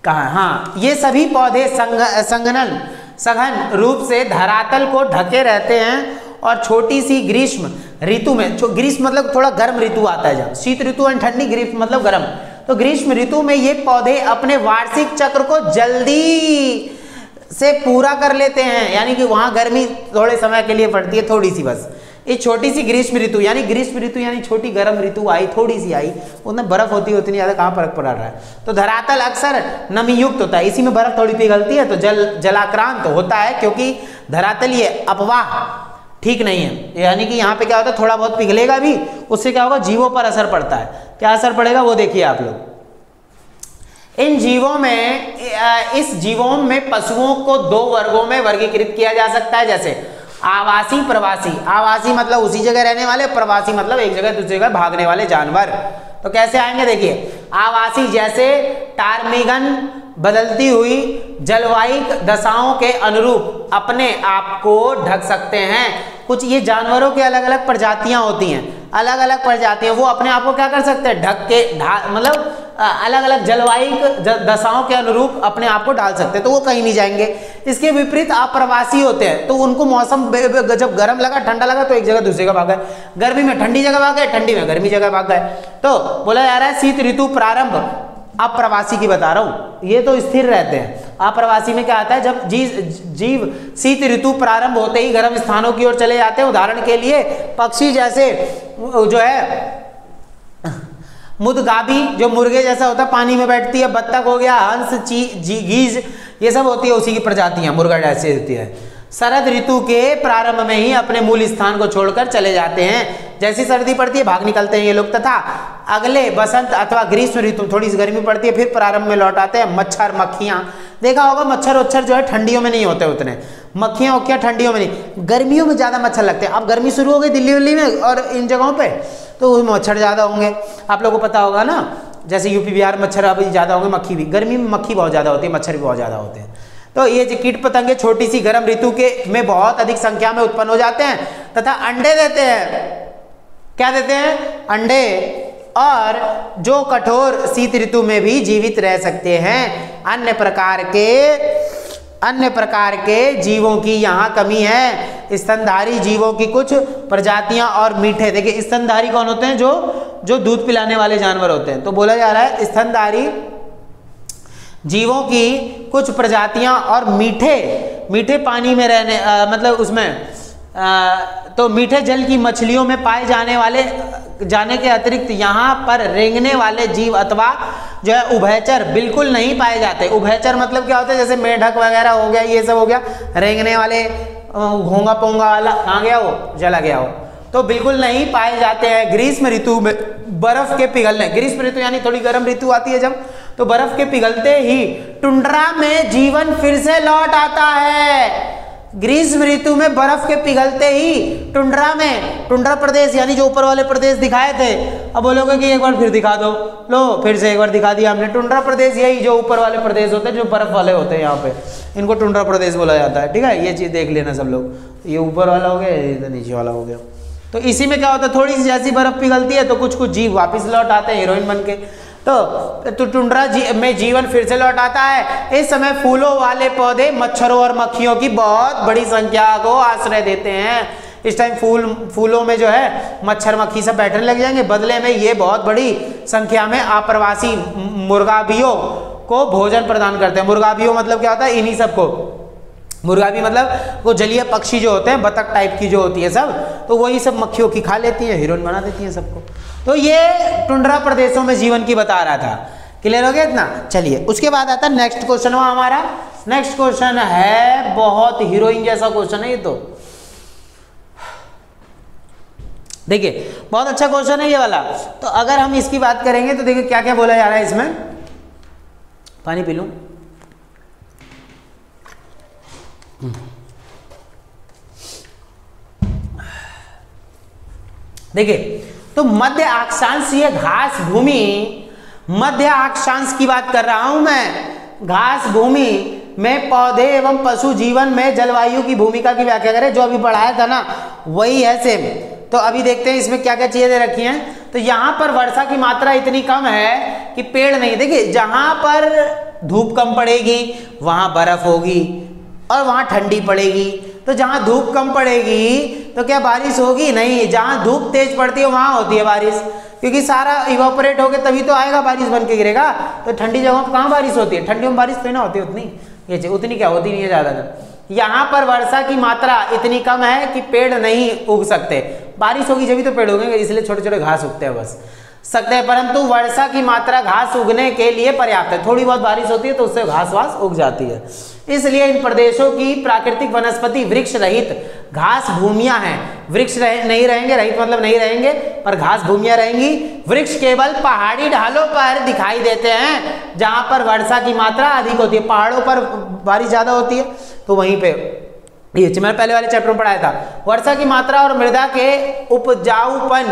कहाँ, हाँ ये सभी पौधे सघन रूप से धरातल को ढके रहते हैं और छोटी सी ग्रीष्म ऋतु में, ग्रीष्म मतलब थोड़ा गर्म ऋतु आता है, जब शीत ऋतु और ठंडी, ग्रीष्म मतलब गर्म, तो ग्रीष्म ऋतु में ये पौधे अपने वार्षिक चक्र को जल्दी से पूरा कर लेते हैं, यानी कि वहां गर्मी थोड़े समय के लिए पड़ती है, थोड़ी सी बस, ये छोटी सी ग्रीष्म ऋतु यानी छोटी गर्म ऋतु आई, थोड़ी सी आई, उसमें बर्फ होती है, उतनी ज्यादा कहाँ फर्क पड़ रहा है। तो धरातल अक्सर नमी युक्त होता है, इसी में बर्फ थोड़ी पिघलती है, तो जलाक्रांत होता है, क्योंकि धरातलीय अपवाह ठीक नहीं है। यानी कि यहाँ पे क्या होता है, थोड़ा बहुत पिघलेगा भी, उससे क्या होगा, जीवों पर असर पड़ता है। क्या असर पड़ेगा वो देखिए आप लोग। इन जीवों में, इस जीवों में पशुओं को दो वर्गों में वर्गीकृत किया जा सकता है, जैसे आवासी प्रवासी। आवासी मतलब उसी जगह रहने वाले, प्रवासी मतलब एक जगह दूसरी जगह भागने वाले जानवर। तो कैसे आएंगे देखिए, आवासी जैसे टार्मिगन बदलती हुई जलवायु दशाओं के अनुरूप अपने आप को ढक सकते हैं। कुछ ये जानवरों की अलग अलग प्रजातियां होती हैं, अलग अलग प्रजातियां, वो अपने आप को क्या कर सकते हैं, ढक के मतलब अलग अलग जलवायु दशाओं के अनुरूप अपने आप को डाल सकते हैं, तो वो कहीं नहीं जाएंगे। इसके विपरीत अप्रवासी होते हैं, तो उनको मौसम जब गर्म लगा ठंडा लगा तो एक जगह दूसरी जगह भाग गए, गर्मी में ठंडी जगह भाग गए, ठंडी में गर्मी जगह भाग गए। तो बोला जा रहा है शीत ऋतु प्रारंभ, अप्रवासी की बता रहा हूं, ये तो स्थिर रहते हैं। अप्रवासी में क्या आता है, जब जीव शीत ऋतु प्रारंभ होते ही गर्म स्थानों की ओर चले जाते हैं। उदाहरण के लिए पक्षी जैसे जो है मुदगाबी, जो मुर्गे जैसा होता है, पानी में बैठती है, बत्तख हो गया, हंस, गीज, ये सब होती है उसी की प्रजातियां, मुर्गा जैसे होती है। शरद ऋतु के प्रारंभ में ही अपने मूल स्थान को छोड़कर चले जाते हैं। जैसी सर्दी पड़ती है भाग निकलते हैं ये लोग, तथा अगले बसंत अथवा ग्रीष्म ऋतु थोड़ी सी गर्मी पड़ती है फिर प्रारंभ में लौट आते हैं। मच्छर मक्खियां, देखा होगा मच्छर वच्छर जो है ठंडियों में नहीं होते उतने, मक्खियां उक्खियां ठंडियों में नहीं, गर्मियों में ज्यादा मच्छर लगते हैं। अब गर्मी शुरू हो गई दिल्ली विल्ली में और इन जगहों पे, तो मच्छर ज्यादा होंगे, आप लोगों को पता होगा ना। जैसे यूपी बिहार मच्छर अभी ज्यादा होंगे, मक्खी भी, गर्मी में मक्खी बहुत ज्यादा होती है, मच्छर भी बहुत ज्यादा होते हैं। तो ये जो कीट पतंगे छोटी सी गर्म ऋतु के में बहुत अधिक संख्या में उत्पन्न हो जाते हैं तथा अंडे देते हैं। क्या देते हैं, अंडे, और जो कठोर शीत ऋतु में भी जीवित रह सकते हैं। अन्य प्रकार के जीवों की यहाँ कमी है। स्तनधारी जीवों की कुछ प्रजातियां और मीठे, देखिए स्तनधारी कौन होते हैं, जो दूध पिलाने वाले जानवर होते हैं। तो बोला जा रहा है स्तनधारी जीवों की कुछ प्रजातियां और मीठे पानी में रहने मतलब उसमें तो मीठे जल की मछलियों में पाए जाने के अतिरिक्त यहाँ पर रेंगने वाले जीव अथवा जो है उभयचर बिल्कुल नहीं पाए जाते। उभयचर मतलब क्या होता है, जैसे मेढक वगैरह हो गया, ये सब हो गया, रेंगने वाले घोंगा पोंगा वाला कहाँ गया वो, चला गया हो, तो बिल्कुल नहीं पाए जाते हैं। ग्रीष्म ऋतु में बर्फ के पिघलने, ग्रीष्म ऋतु यानी थोड़ी गर्म ऋतु आती है जब, तो बर्फ के पिघलते ही टुंड्रा में जीवन फिर से लौट आता है। ग्रीष्म ऋतु में बर्फ के पिघलते ही टुंड्रा प्रदेश यानी जो ऊपर वाले प्रदेश दिखाए थे, अब बोलोगे कि एक बार फिर दिखा दो, लो फिर से एक बार दिखा दिया हमने। टुंड्रा प्रदेश यही जो ऊपर वाले प्रदेश होते हैं, जो बर्फ वाले होते हैं, यहाँ पे इनको टुंड्रा प्रदेश बोला जाता है। ठीक है, ये चीज देख लेना सब लोग, ये ऊपर वाला हो गया, ये नीचे वाला हो गया। तो इसी में क्या होता है, थोड़ी सी जैसी बर्फ पिघलती है तो कुछ जीव वापिस लौट आते हैं हीरोइन बन के। तो टुंड्रा में जीवन फिर से लौट आता है। इस समय फूलों वाले पौधे मच्छरों और मक्खियों की बहुत बड़ी संख्या को आश्रय देते हैं। इस टाइम फूलों में जो है मच्छर मक्खी सब बैठने लग जाएंगे, बदले में ये बहुत बड़ी संख्या में अप्रवासी मुर्गाबियों को भोजन प्रदान करते हैं। मुर्गाबियों मतलब क्या होता है, इन्हीं सबको, मुर्गाबी मतलब वो जलीय पक्षी जो होते हैं, बतख टाइप की जो होती है सब, तो वही सब मक्खियों की खा लेती है, हीरोइन बना देती है सबको। तो ये टुंड्रा प्रदेशों में जीवन की बता रहा था। क्लियर हो गया इतना? चलिए उसके बाद आता है नेक्स्ट क्वेश्चन हुआ हमारा। नेक्स्ट क्वेश्चन है बहुत हीरोइन जैसा क्वेश्चन है ये, तो देखिए बहुत अच्छा क्वेश्चन है ये वाला। तो अगर हम इसकी बात करेंगे तो देखिए क्या क्या बोला जा रहा है इसमें। पानी पी लूं। देखिए तो मध्य अक्षांशीय घास भूमि, मध्य अक्षांश की बात कर रहा हूं मैं। घास भूमि में पौधे एवं पशु जीवन में जलवायु की भूमिका की व्याख्या करें, जो अभी पढ़ाया था ना वही है सेम। तो अभी देखते हैं इसमें क्या क्या चीजें दे रखी हैं। तो यहां पर वर्षा की मात्रा इतनी कम है कि पेड़ नहीं, देखिए जहां पर धूप कम पड़ेगी वहां बर्फ होगी और वहां ठंडी पड़ेगी। तो जहां धूप कम पड़ेगी तो क्या बारिश होगी? नहीं। जहां धूप तेज पड़ती है वहां होती है बारिश, क्योंकि सारा इवापोरेट होके तभी तो आएगा, बारिश बन के गिरेगा। तो ठंडी जगहों पर कहाँ बारिश होती है? ठंडियों में बारिश तो ना होती उतनी, ये उतनी क्या होती नहीं है ज्यादातर। यहाँ पर वर्षा की मात्रा इतनी कम है कि पेड़ नहीं उग सकते। बारिश होगी जब तो पेड़ उगेंगे, इसलिए छोटे छोटे घास उगते हैं बस। सकते हैं, परंतु वर्षा की मात्रा घास उगने के लिए पर्याप्त है। थोड़ी बहुत बारिश होती है तो उससे घास वास उग जाती है। इसलिए इन प्रदेशों की प्राकृतिक वनस्पति वृक्ष रहित घास भूमियां हैं। वृक्ष नहीं रहेंगे, रहित मतलब नहीं रहेंगे, पर घास भूमियां रहेंगी। वृक्ष केवल पहाड़ी ढालों पर दिखाई देते हैं जहां पर वर्षा की मात्रा अधिक होती है। पहाड़ों पर बारिश ज्यादा होती है तो वहीं पे, ये मैंने पहले वाले चैप्टर में पढ़ाया था। वर्षा की मात्रा और मृदा के उपजाऊपन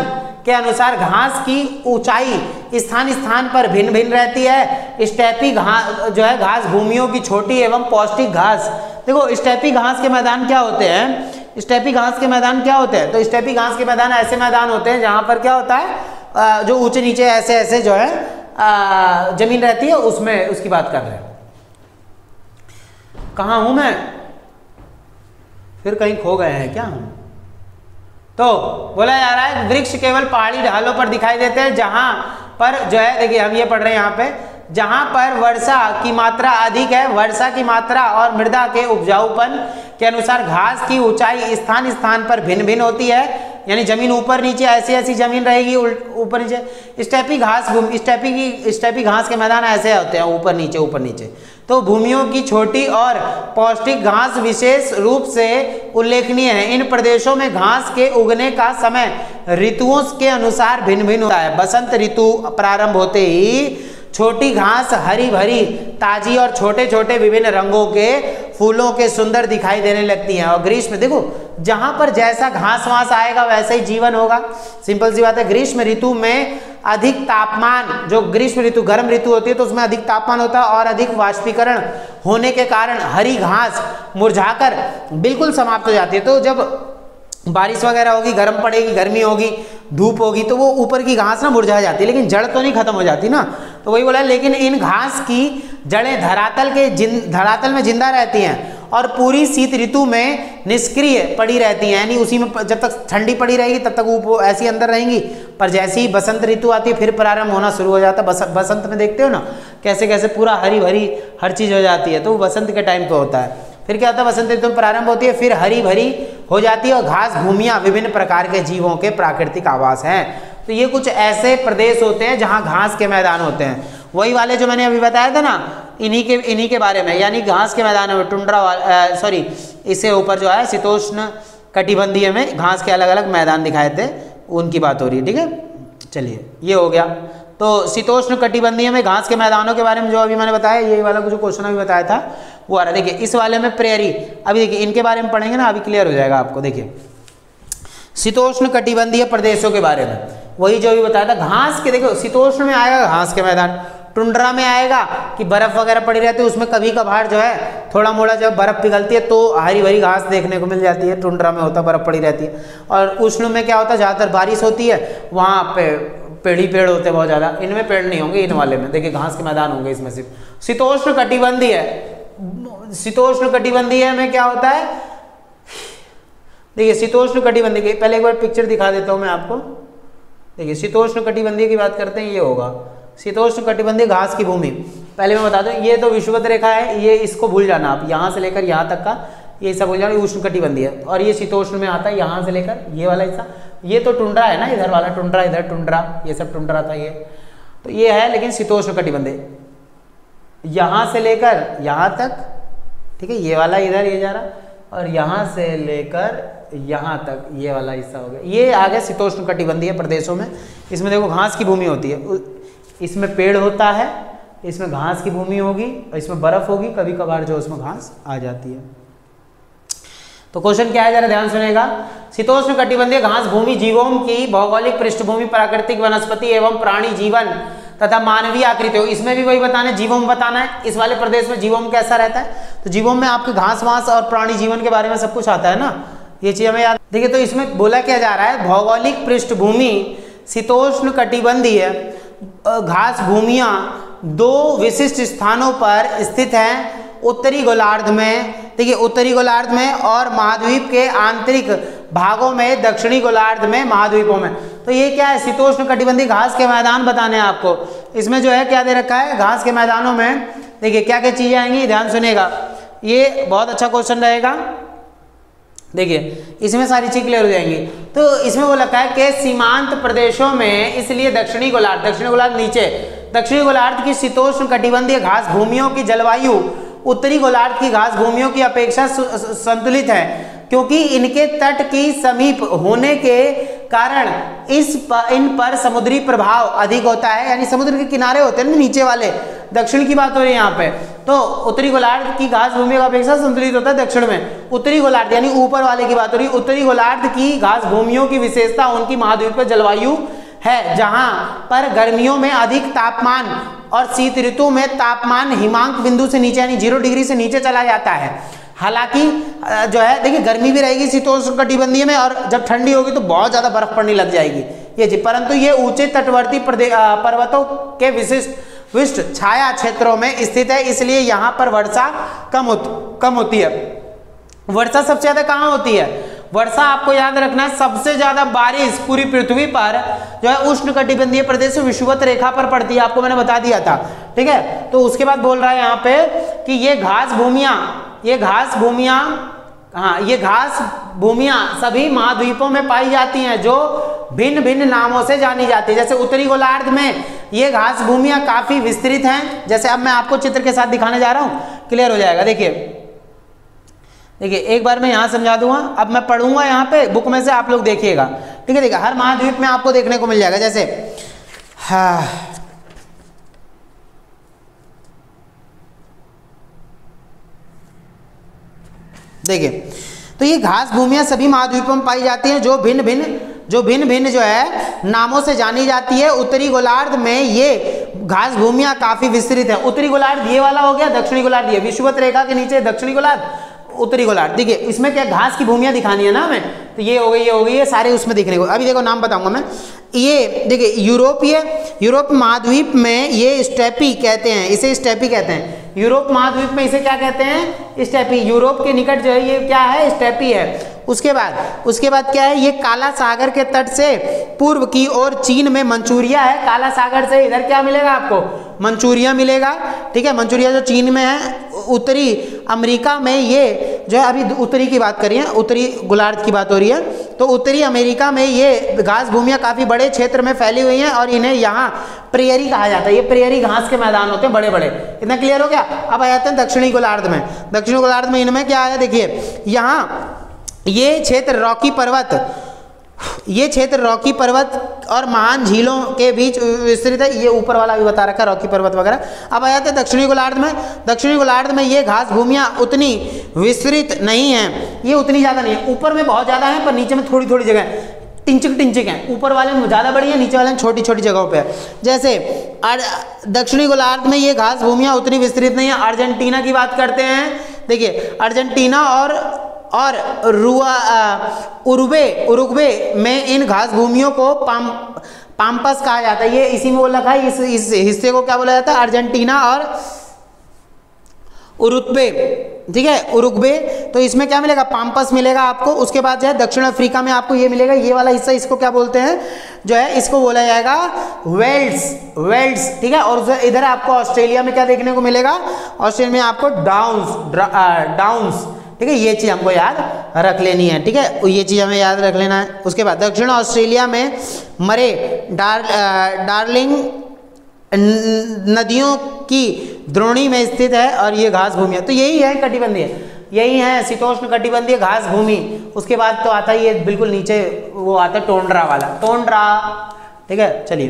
के अनुसार घास की ऊंचाई स्थान स्थान पर भिन्न भिन्न रहती है। स्टेपी घास जो है घास भूमियों की छोटी एवं पौष्टिक घास। देखो स्टेपी घास के मैदान क्या होते हैं, स्टेपी घास के मैदान क्या होते हैं, तो स्टेपी घास के मैदान ऐसे मैदान होते हैं जहां पर क्या होता है, जो ऊंचे नीचे ऐसे ऐसे जो है जमीन रहती है, उसमें उसकी बात कर रहे हैं। कहाँ हूं मैं, फिर कहीं खो गए हैं क्या हम? तो बोला जा रहा है वृक्ष केवल पहाड़ी ढालों पर दिखाई देते हैं जहां पर जो है, देखिए हम ये पढ़ रहे हैं यहाँ पे, जहां पर वर्षा की मात्रा अधिक है। वर्षा की मात्रा और मृदा के उपजाऊपन के अनुसार घास की ऊंचाई स्थान स्थान पर भिन्न भिन्न होती है, यानी जमीन ऊपर नीचे ऐसी ऐसी जमीन रहेगी, ऊपर नीचे। स्टेपी घास के मैदान ऐसे होते हैं, ऊपर नीचे। तो भूमियों की छोटी और पौष्टिक घास विशेष रूप से उल्लेखनीय है। इन प्रदेशों में घास के उगने का समय ऋतुओं के अनुसार भिन्न भिन्न होता है। बसंत ऋतु प्रारंभ होते ही छोटी घास हरी भरी ताजी और छोटे छोटे विभिन्न रंगों के फूलों के सुंदर दिखाई देने लगती हैं। और ग्रीष्म, देखो जहां पर जैसा घास वास आएगा वैसे ही जीवन होगा, सिंपल सी बात है। ग्रीष्म ऋतु में अधिक तापमान, जो ग्रीष्म ऋतु गर्म ऋतु होती है तो उसमें अधिक तापमान होता है और अधिक वाष्पीकरण होने के कारण हरी घास मुरझाकर बिल्कुल समाप्त हो जाती है। तो जब बारिश वगैरह होगी, गर्म पड़ेगी, गर्मी होगी, धूप होगी, तो वो ऊपर की घास ना मुरझा जाती है, लेकिन जड़ तो नहीं खत्म हो जाती ना। तो वही बोला, लेकिन इन घास की जड़ें धरातल में जिंदा रहती हैं और पूरी शीत ऋतु में निष्क्रिय पड़ी रहती हैं, यानी उसी में जब तक ठंडी पड़ी रहेगी तब तक वो ऐसी अंदर रहेंगी। पर जैसे ही बसंत ऋतु आती है फिर प्रारंभ होना शुरू हो जाता है। बसंत में देखते हो ना कैसे कैसे पूरा हरी भरी हर चीज हो जाती है, तो वो बसंत के टाइम पे होता है। फिर क्या होता है, बसंत ऋतु में प्रारंभ होती है, फिर हरी भरी हो जाती है और घास भूमियां विभिन्न प्रकार के जीवों के प्राकृतिक आवास हैं। तो ये कुछ ऐसे प्रदेश होते हैं जहां घास के मैदान होते हैं। वही वाले जो मैंने अभी बताया था ना, इन्हीं के बारे में, यानी घास के मैदान में टुंड्रा इससे ऊपर जो है शीतोष्ण कटिबंधीय में घास के अलग अलग मैदान दिखाए थे, उनकी बात हो रही है। ठीक है, चलिए ये हो गया। तो शीतोष्ण कटिबंधीय में घास के मैदानों के बारे में जो अभी मैंने बताया, ये वाला जो क्वेश्चन अभी बताया था वो आ रहा है। देखिए इस वाले में प्रेयरी, अभी देखिए इनके बारे में पढ़ेंगे ना, अभी क्लियर हो जाएगा आपको। देखिए शीतोष्ण कटिबंधीय प्रदेशों के बारे में वही जो अभी बताया था, घास के, देखो शीतोष्ण में आएगा घास के मैदान, टुंड्रा में आएगा कि बर्फ वगैरह पड़ी रहती है, उसमें कभी कभार जो है थोड़ा मोड़ा जब बर्फ पिघलती है तो हरी भरी घास देखने को मिल जाती है, टुंड्रा में होता है बर्फ पड़ी रहती है। और उष्ण में क्या होता है, ज़्यादातर बारिश होती है, वहाँ पे पेड़ होते हैं बहुत ज़्यादा, इनमें पेड़ नहीं होंगे, इन वाले में देखिए घास के मैदान होंगे इसमें सिर्फ। शीतोष्ण कटिबंधीय में क्या होता है, देखिए शीतोष्ण कटिबंधीय की पहले एक बार पिक्चर दिखा देता हूँ मैं आपको। देखिए शीतोष्ण कटिबंधीय की बात करते हैं, ये होगा शीतोष्ण कटिबंधीय घास की भूमि। पहले मैं बता दूं, ये तो विषुवत रेखा है, ये इसको भूल जाना आप, यहाँ से लेकर यहाँ तक का ये सब भूल जाना, उष्ण कटिबंधीय। और ये शीतोष्ण में आता है, यहाँ से लेकर ये वाला हिस्सा, ये तो टुंड्रा है ना, इधर वाला टुंड्रा, इधर टुंड्रा, ये सब टुंड्रा था ये, तो ये है। लेकिन शीतोष्ण कटिबंधीय यहाँ से लेकर यहाँ तक, ठीक है, ये वाला इधर ये जा रहा, और यहाँ से लेकर यहाँ तक ये वाला हिस्सा हो गया, ये आ गया शीतोष्ण कटिबंधीय प्रदेशों में। इसमें देखो घास की भूमि होती है, इसमें पेड़ होता है, इसमें घास की भूमि होगी, और इसमें बर्फ होगी, कभी कभार जो उसमें घास आ जाती है। तो क्वेश्चन क्या है, जरा ध्यान सुनेगा। शीतोष्ण कटिबंधीय घास भूमि जीवों की भौगोलिक पृष्ठभूमि, प्राकृतिक वनस्पति एवं प्राणी जीवन तथा मानवीय आकृति हो। इसमें भी वही बताना है, जीवों में बताना है, इस वाले प्रदेश में जीवों में कैसा रहता है। तो जीवों में आपके घास वास और प्राणी जीवन के बारे में सब कुछ आता है ना, ये चीज हमें याद। देखिए तो इसमें बोला क्या जा रहा है, भौगोलिक पृष्ठभूमि शीतोष्ण कटिबंधीय घास भूमियां दो विशिष्ट स्थानों पर स्थित हैं, उत्तरी गोलार्ध में, देखिए उत्तरी गोलार्ध में और महाद्वीप के आंतरिक भागों में, दक्षिणी गोलार्ध में, महाद्वीपों में। तो ये क्या है, शीतोष्ण कटिबंधीय घास के मैदान बताने हैं आपको। इसमें जो है क्या दे रखा है, घास के मैदानों में देखिए क्या क्या चीजें आएंगी, ध्यान सुनिएगा, ये बहुत अच्छा क्वेश्चन रहेगा। देखिए इसमें सारी चीज क्लियर हो जाएंगी। तो इसमें वो लिखा है कि सीमांत प्रदेशों में इसलिए दक्षिणी गोलार्ध नीचे, दक्षिणी गोलार्ध की शीतोष्ण कटिबंधीय घास भूमियों की जलवायु उत्तरी गोलार्ध की घास भूमियों की अपेक्षा संतुलित है, क्योंकि इनके तट की समीप होने के कारण इन पर समुद्री प्रभाव अधिक होता है, यानी समुद्र के किनारे होते हैं ना नीचे वाले, दक्षिण की बात हो रही है यहाँ पे। तो उत्तरी गोलार्ध की घास भूमि का अपेक्षा संतुलित होता है दक्षिण में। उत्तरी गोलार्ध यानी ऊपर वाले की बात हो रही है। उत्तरी गोलार्ध की घास भूमियों की विशेषता उनकी महाद्वीप पर जलवायु है, जहां पर गर्मियों में अधिक तापमान और शीत ऋतु में तापमान हिमांक बिंदु से नीचे यानी 0 डिग्री से नीचे चला जाता है। हालांकि जो है देखिए गर्मी भी रहेगी शीतोष्ण कटिबंधीय में, और जब ठंडी होगी तो बहुत ज्यादा बर्फ पड़ने लग जाएगी ये जी। परंतु ये ऊंचे तटवर्ती पर्वतों के विशिष्ट छाया क्षेत्रों में स्थित है, इसलिए यहाँ पर वर्षा कम होती है। वर्षा सबसे ज्यादा कहाँ होती है? वर्षा आपको याद रखना है, सबसे ज्यादा बारिश पूरी पृथ्वी पर जो है उष्ण कटिबंधीय प्रदेश विषुवत रेखा पर पड़ती है, आपको मैंने बता दिया था, ठीक है। तो उसके बाद बोल रहा है यहाँ पे कि ये घास भूमियां सभी महाद्वीपों में पाई जाती हैं, जो भिन्न भिन्न नामों से जानी जाती है। जैसे उत्तरी गोलार्ध में ये घास भूमियां काफी विस्तृत हैं, जैसे अब मैं आपको चित्र के साथ दिखाने जा रहा हूं, क्लियर हो जाएगा। देखिए एक बार मैं यहां समझा दूंगा, अब मैं पढ़ूंगा यहाँ पे बुक में से, आप लोग देखिएगा, ठीक है। देखिए हर महाद्वीप में आपको देखने को मिल जाएगा। जैसे देखिए तो ये घास भूमियां सभी महाद्वीपों में पाई जाती हैं, जो भिन्न भिन्न जो है नामों से जानी जाती है। उत्तरी गोलार्ध में ये घास भूमियां काफी विस्तृत है। उत्तरी गोलार्ध ये वाला हो गया, दक्षिणी गोलार्ध ये, विषुवत रेखा के नीचे दक्षिणी गोलार्ध, उत्तरी गोलार्ध। देखिए इसमें क्या घास की भूमियां दिखानी है ना हमें, तो ये हो गई ये सारे उसमें दिखने को। अभी देखो नाम बताऊंगा मैं। ये देखिए यूरोप महाद्वीप में ये स्टेपी कहते हैं, इसे स्टेपी कहते हैं। यूरोप महाद्वीप में इसे क्या कहते हैं? स्टेपी। यूरोप के निकट जो है ये क्या है? स्टेपी है। उसके बाद क्या है? ये काला सागर के तट से पूर्व की ओर चीन में मंचूरिया है। काला सागर से इधर क्या मिलेगा आपको? मंचूरिया मिलेगा, ठीक है। मंचूरिया जो चीन में है। उत्तरी अमेरिका में ये जो है, अभी उत्तरी की बात करिए, उत्तरी गोलार्ध की बात हो रही है, तो उत्तरी अमेरिका में ये घास भूमियां काफी बड़े क्षेत्र में फैली हुई हैं, और इन्हें यहाँ प्रेयरी कहा जाता है। ये प्रेयरी घास के मैदान होते हैं बड़े बड़े। इतना क्लियर हो गया? अब आ जाते हैं दक्षिणी गोलार्ध में। दक्षिणी गोलार्ध में इनमें क्या है? देखिए यहाँ ये क्षेत्र रॉकी पर्वत और महान झीलों के बीच विस्तृत है। ये ऊपर वाला भी बता रखा है, रॉकी पर्वत वगैरह। अब आ जाते हैं दक्षिणी गोलार्ध में। दक्षिणी गोलार्ध में ये घास भूमियां उतनी विस्तृत नहीं हैं, ये उतनी ज़्यादा नहीं है। ऊपर में बहुत ज़्यादा है, पर नीचे में थोड़ी थोड़ी जगह टिंचिक हैं। ऊपर वाले में ज़्यादा बड़ी है, नीचे वाले में छोटी छोटी जगहों पे। जैसे दक्षिणी गोलार्ध में ये घास भूमियां उतनी विस्तृत नहीं है। अर्जेंटीना की बात करते हैं, देखिए अर्जेंटीना और उरुग्वे में इन घास भूमियों को पाम्पस कहा जाता है। ये इसी में बोल रखा है, इस हिस्से को क्या बोला जाता है? अर्जेंटीना और उरुग्वे, ठीक है, उरुग्वे। तो इसमें क्या मिलेगा? पाम्पस मिलेगा आपको। उसके बाद जो है दक्षिण अफ्रीका में आपको ये मिलेगा, ये वाला हिस्सा, इसको क्या बोलते हैं? जो है इसको बोला जाएगा वेल्ड्स, ठीक है। और इधर आपको ऑस्ट्रेलिया में क्या देखने को मिलेगा? ऑस्ट्रेलिया में आपको डाउन्स, ठीक है। ये चीज़ हमको याद रख लेनी है, ठीक है, ये चीज़ हमें याद रख लेना है। उसके बाद दक्षिण ऑस्ट्रेलिया में मरे डार्लिंग नदियों की द्रोणी में स्थित है, और ये घास भूमियां, तो यही है कटिबंधीय, यही है शीतोष्ण कटिबंधीय घास भूमि। उसके बाद तो आता है ये बिल्कुल नीचे वो आता है टोंड्रा वाला, ठीक है। चलिए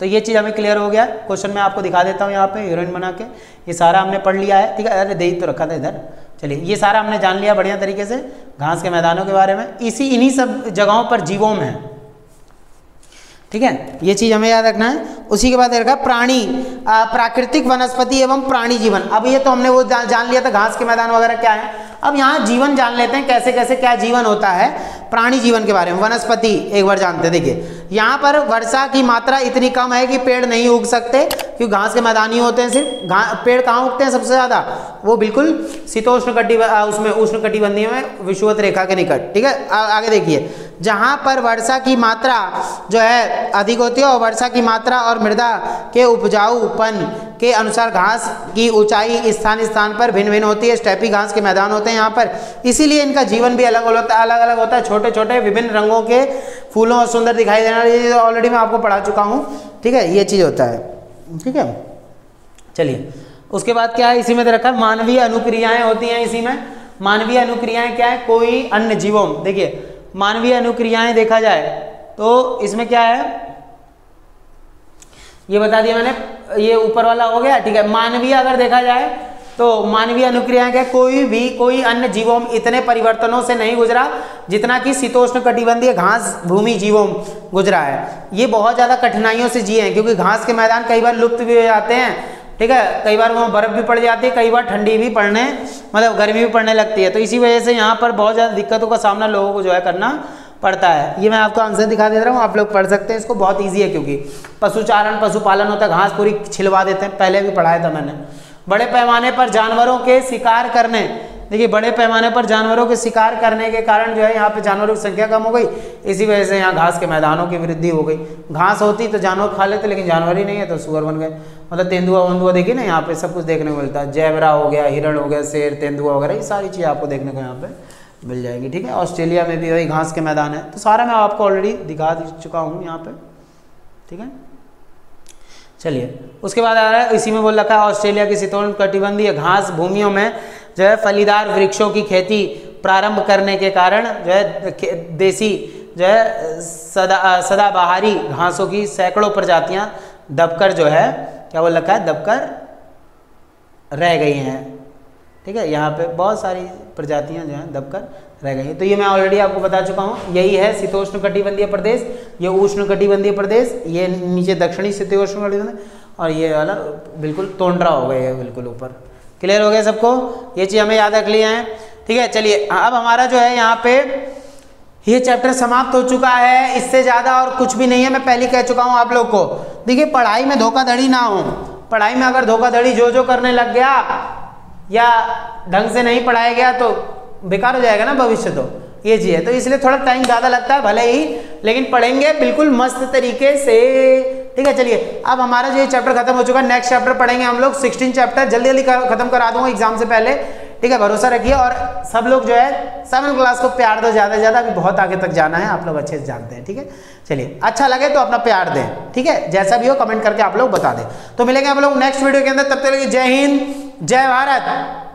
तो ये चीज़ हमें क्लियर हो गया। क्वेश्चन मैं आपको दिखा देता हूँ यहाँ पे हीरोइन बना के, ये सारा हमने पढ़ लिया है, ठीक है। अरे दे ही तो रखा था इधर। चलिए ये सारा हमने जान लिया बढ़िया तरीके से घास के मैदानों के बारे में। इन्हीं सब जगहों पर जीवोम है, ठीक है, ये चीज हमें याद रखना है। उसी के बाद रखा प्राकृतिक वनस्पति एवं प्राणी जीवन। अब ये तो हमने वो जान लिया था घास के मैदान वगैरह क्या है। अब यहाँ जीवन जान लेते हैं, कैसे कैसे क्या जीवन होता है प्राणी जीवन के बारे में। वनस्पति एक बार जानते हैं। देखिए यहाँ पर वर्षा की मात्रा इतनी कम है कि पेड़ नहीं उग सकते, क्योंकि घास के मैदान ही होते हैं सिर्फ। पेड़ कहाँ उगते हैं सबसे ज्यादा? वो बिल्कुल शीतोष्ण उसमें उष्ण कटिबंधीय में विषुवत रेखा के निकट, ठीक है। आगे देखिए, जहाँ पर वर्षा की मात्रा जो है अधिक होती है, और वर्षा की मात्रा और मृदा के उपजाऊपन के अनुसार घास की ऊंचाई स्थान स्थान पर भिन्न भिन्न होती है। स्टेपी घास के मैदान होते हैं यहाँ पर, इसीलिए इनका जीवन भी अलग अलग होता है। छोटे छोटे विभिन्न रंगों के फूलों और सुंदर दिखाई देना, ये ऑलरेडी मैं आपको पढ़ा चुका हूँ, ठीक है, ये चीज़ होता है, ठीक है। चलिए उसके बाद क्या है, इसी में रखा मानवीय अनुक्रियाएं होती हैं। इसी में मानवीय अनुक्रियाएं क्या है, कोई अन्य जीवों, देखिए मानवीय अनुक्रियाएं देखा जाए तो इसमें क्या है, ये बता दिया मैंने, ये ऊपर वाला हो गया, ठीक है। मानवीय अगर देखा जाए तो मानवीय अनुक्रियाएं क्या, कोई अन्य जीवों इतने परिवर्तनों से नहीं गुजरा जितना कि शीतोष्ण कटिबंधीय घास भूमि जीवों गुजरा है। ये बहुत ज़्यादा कठिनाइयों से जिए हैं, क्योंकि घास के मैदान कई बार लुप्त भी हो जाते हैं, ठीक है, कई बार वहाँ बर्फ़ भी पड़ जाती है, कई बार ठंडी भी पड़ने, मतलब गर्मी भी पड़ने लगती है। तो इसी वजह से यहाँ पर बहुत ज़्यादा दिक्कतों का सामना लोगों को जो है करना पड़ता है। ये मैं आपको आंसर दिखा दे रहा हूँ, आप लोग पढ़ सकते हैं इसको, बहुत ईजी है। क्योंकि पशुचारण पशुपालन होता है, घास पूरी छिलवा देते हैं, पहले भी पढ़ाया था मैंने। बड़े पैमाने पर जानवरों के शिकार करने, देखिए बड़े पैमाने पर जानवरों के शिकार करने के कारण जो है यहाँ पे जानवरों की संख्या कम हो गई, इसी वजह से यहाँ घास के मैदानों की वृद्धि हो गई। घास होती तो जानवर खा लेते, लेकिन जानवर ही नहीं है तो सुअर बन गए। मतलब तेंदुआ वेंदुआ देखिए ना, यहाँ पे सब कुछ देखने को मिलता है, जैबरा हो गया, हिरण हो गया, शेर, तेंदुआ वगैरह, ये सारी चीज़ें आपको देखने को यहाँ पे मिल जाएगी, ठीक है। ऑस्ट्रेलिया में भी वही घास के मैदान है, तो सारा मैं आपको ऑलरेडी दिखा चुका हूँ यहाँ पे, ठीक है। चलिए उसके बाद आ रहा है, इसी में बोल रखा है ऑस्ट्रेलिया की शीतोष्ण कटिबंधीय घास भूमियों में जो है फलीदार वृक्षों की खेती प्रारंभ करने के कारण जो है देसी जो है सदाबहारी घासों की सैकड़ों प्रजातियां दबकर जो है क्या बोल रखा है, दबकर रह गई हैं, ठीक है। यहाँ पे बहुत सारी प्रजातियां जो हैं दबकर रह गई हैं। तो ये मैं ऑलरेडी आपको बता चुका हूँ, यही है शीतोष्ण कटिबंधीय प्रदेश, ये उष्ण कटिबंधीय प्रदेश, ये नीचे दक्षिणी शीतोष्ण कटिबंधीय, और ये वाला बिल्कुल तोंड्रा हो गया है बिल्कुल ऊपर। क्लियर हो गया सबको, ये चीज़ हमें याद रख लिया है, ठीक है। चलिए अब हमारा जो है यहाँ पे ये चैप्टर समाप्त हो चुका है, इससे ज़्यादा और कुछ भी नहीं है, मैं पहले कह चुका हूँ आप लोग को। देखिए पढ़ाई में धोखाधड़ी ना हो, पढ़ाई में अगर धोखाधड़ी जो करने लग गया या ढंग से नहीं पढ़ाया गया तो बेकार हो जाएगा ना भविष्य, तो ये चीज़ है। तो इसलिए थोड़ा टाइम ज़्यादा लगता है भले ही, लेकिन पढ़ेंगे बिल्कुल मस्त तरीके से, ठीक है। चलिए अब हमारा जो ये चैप्टर खत्म हो चुका है, नेक्स्ट चैप्टर पढ़ेंगे हम लोग 16 चैप्टर, जल्दी खत्म करा दूंगा एग्जाम से पहले, ठीक है। भरोसा रखिए, और सब लोग जो है 7th क्लास को प्यार दो ज़्यादा से ज़्यादा, अभी बहुत आगे तक जाना है, आप लोग अच्छे से जानते हैं, ठीक है। चलिए अच्छा लगे तो अपना प्यार दें, ठीक है, जैसा भी हो कमेंट करके आप लोग बता दें। तो मिलेंगे आप लोग नेक्स्ट वीडियो के अंदर, तब तक के लिए जय हिंद जय भारत।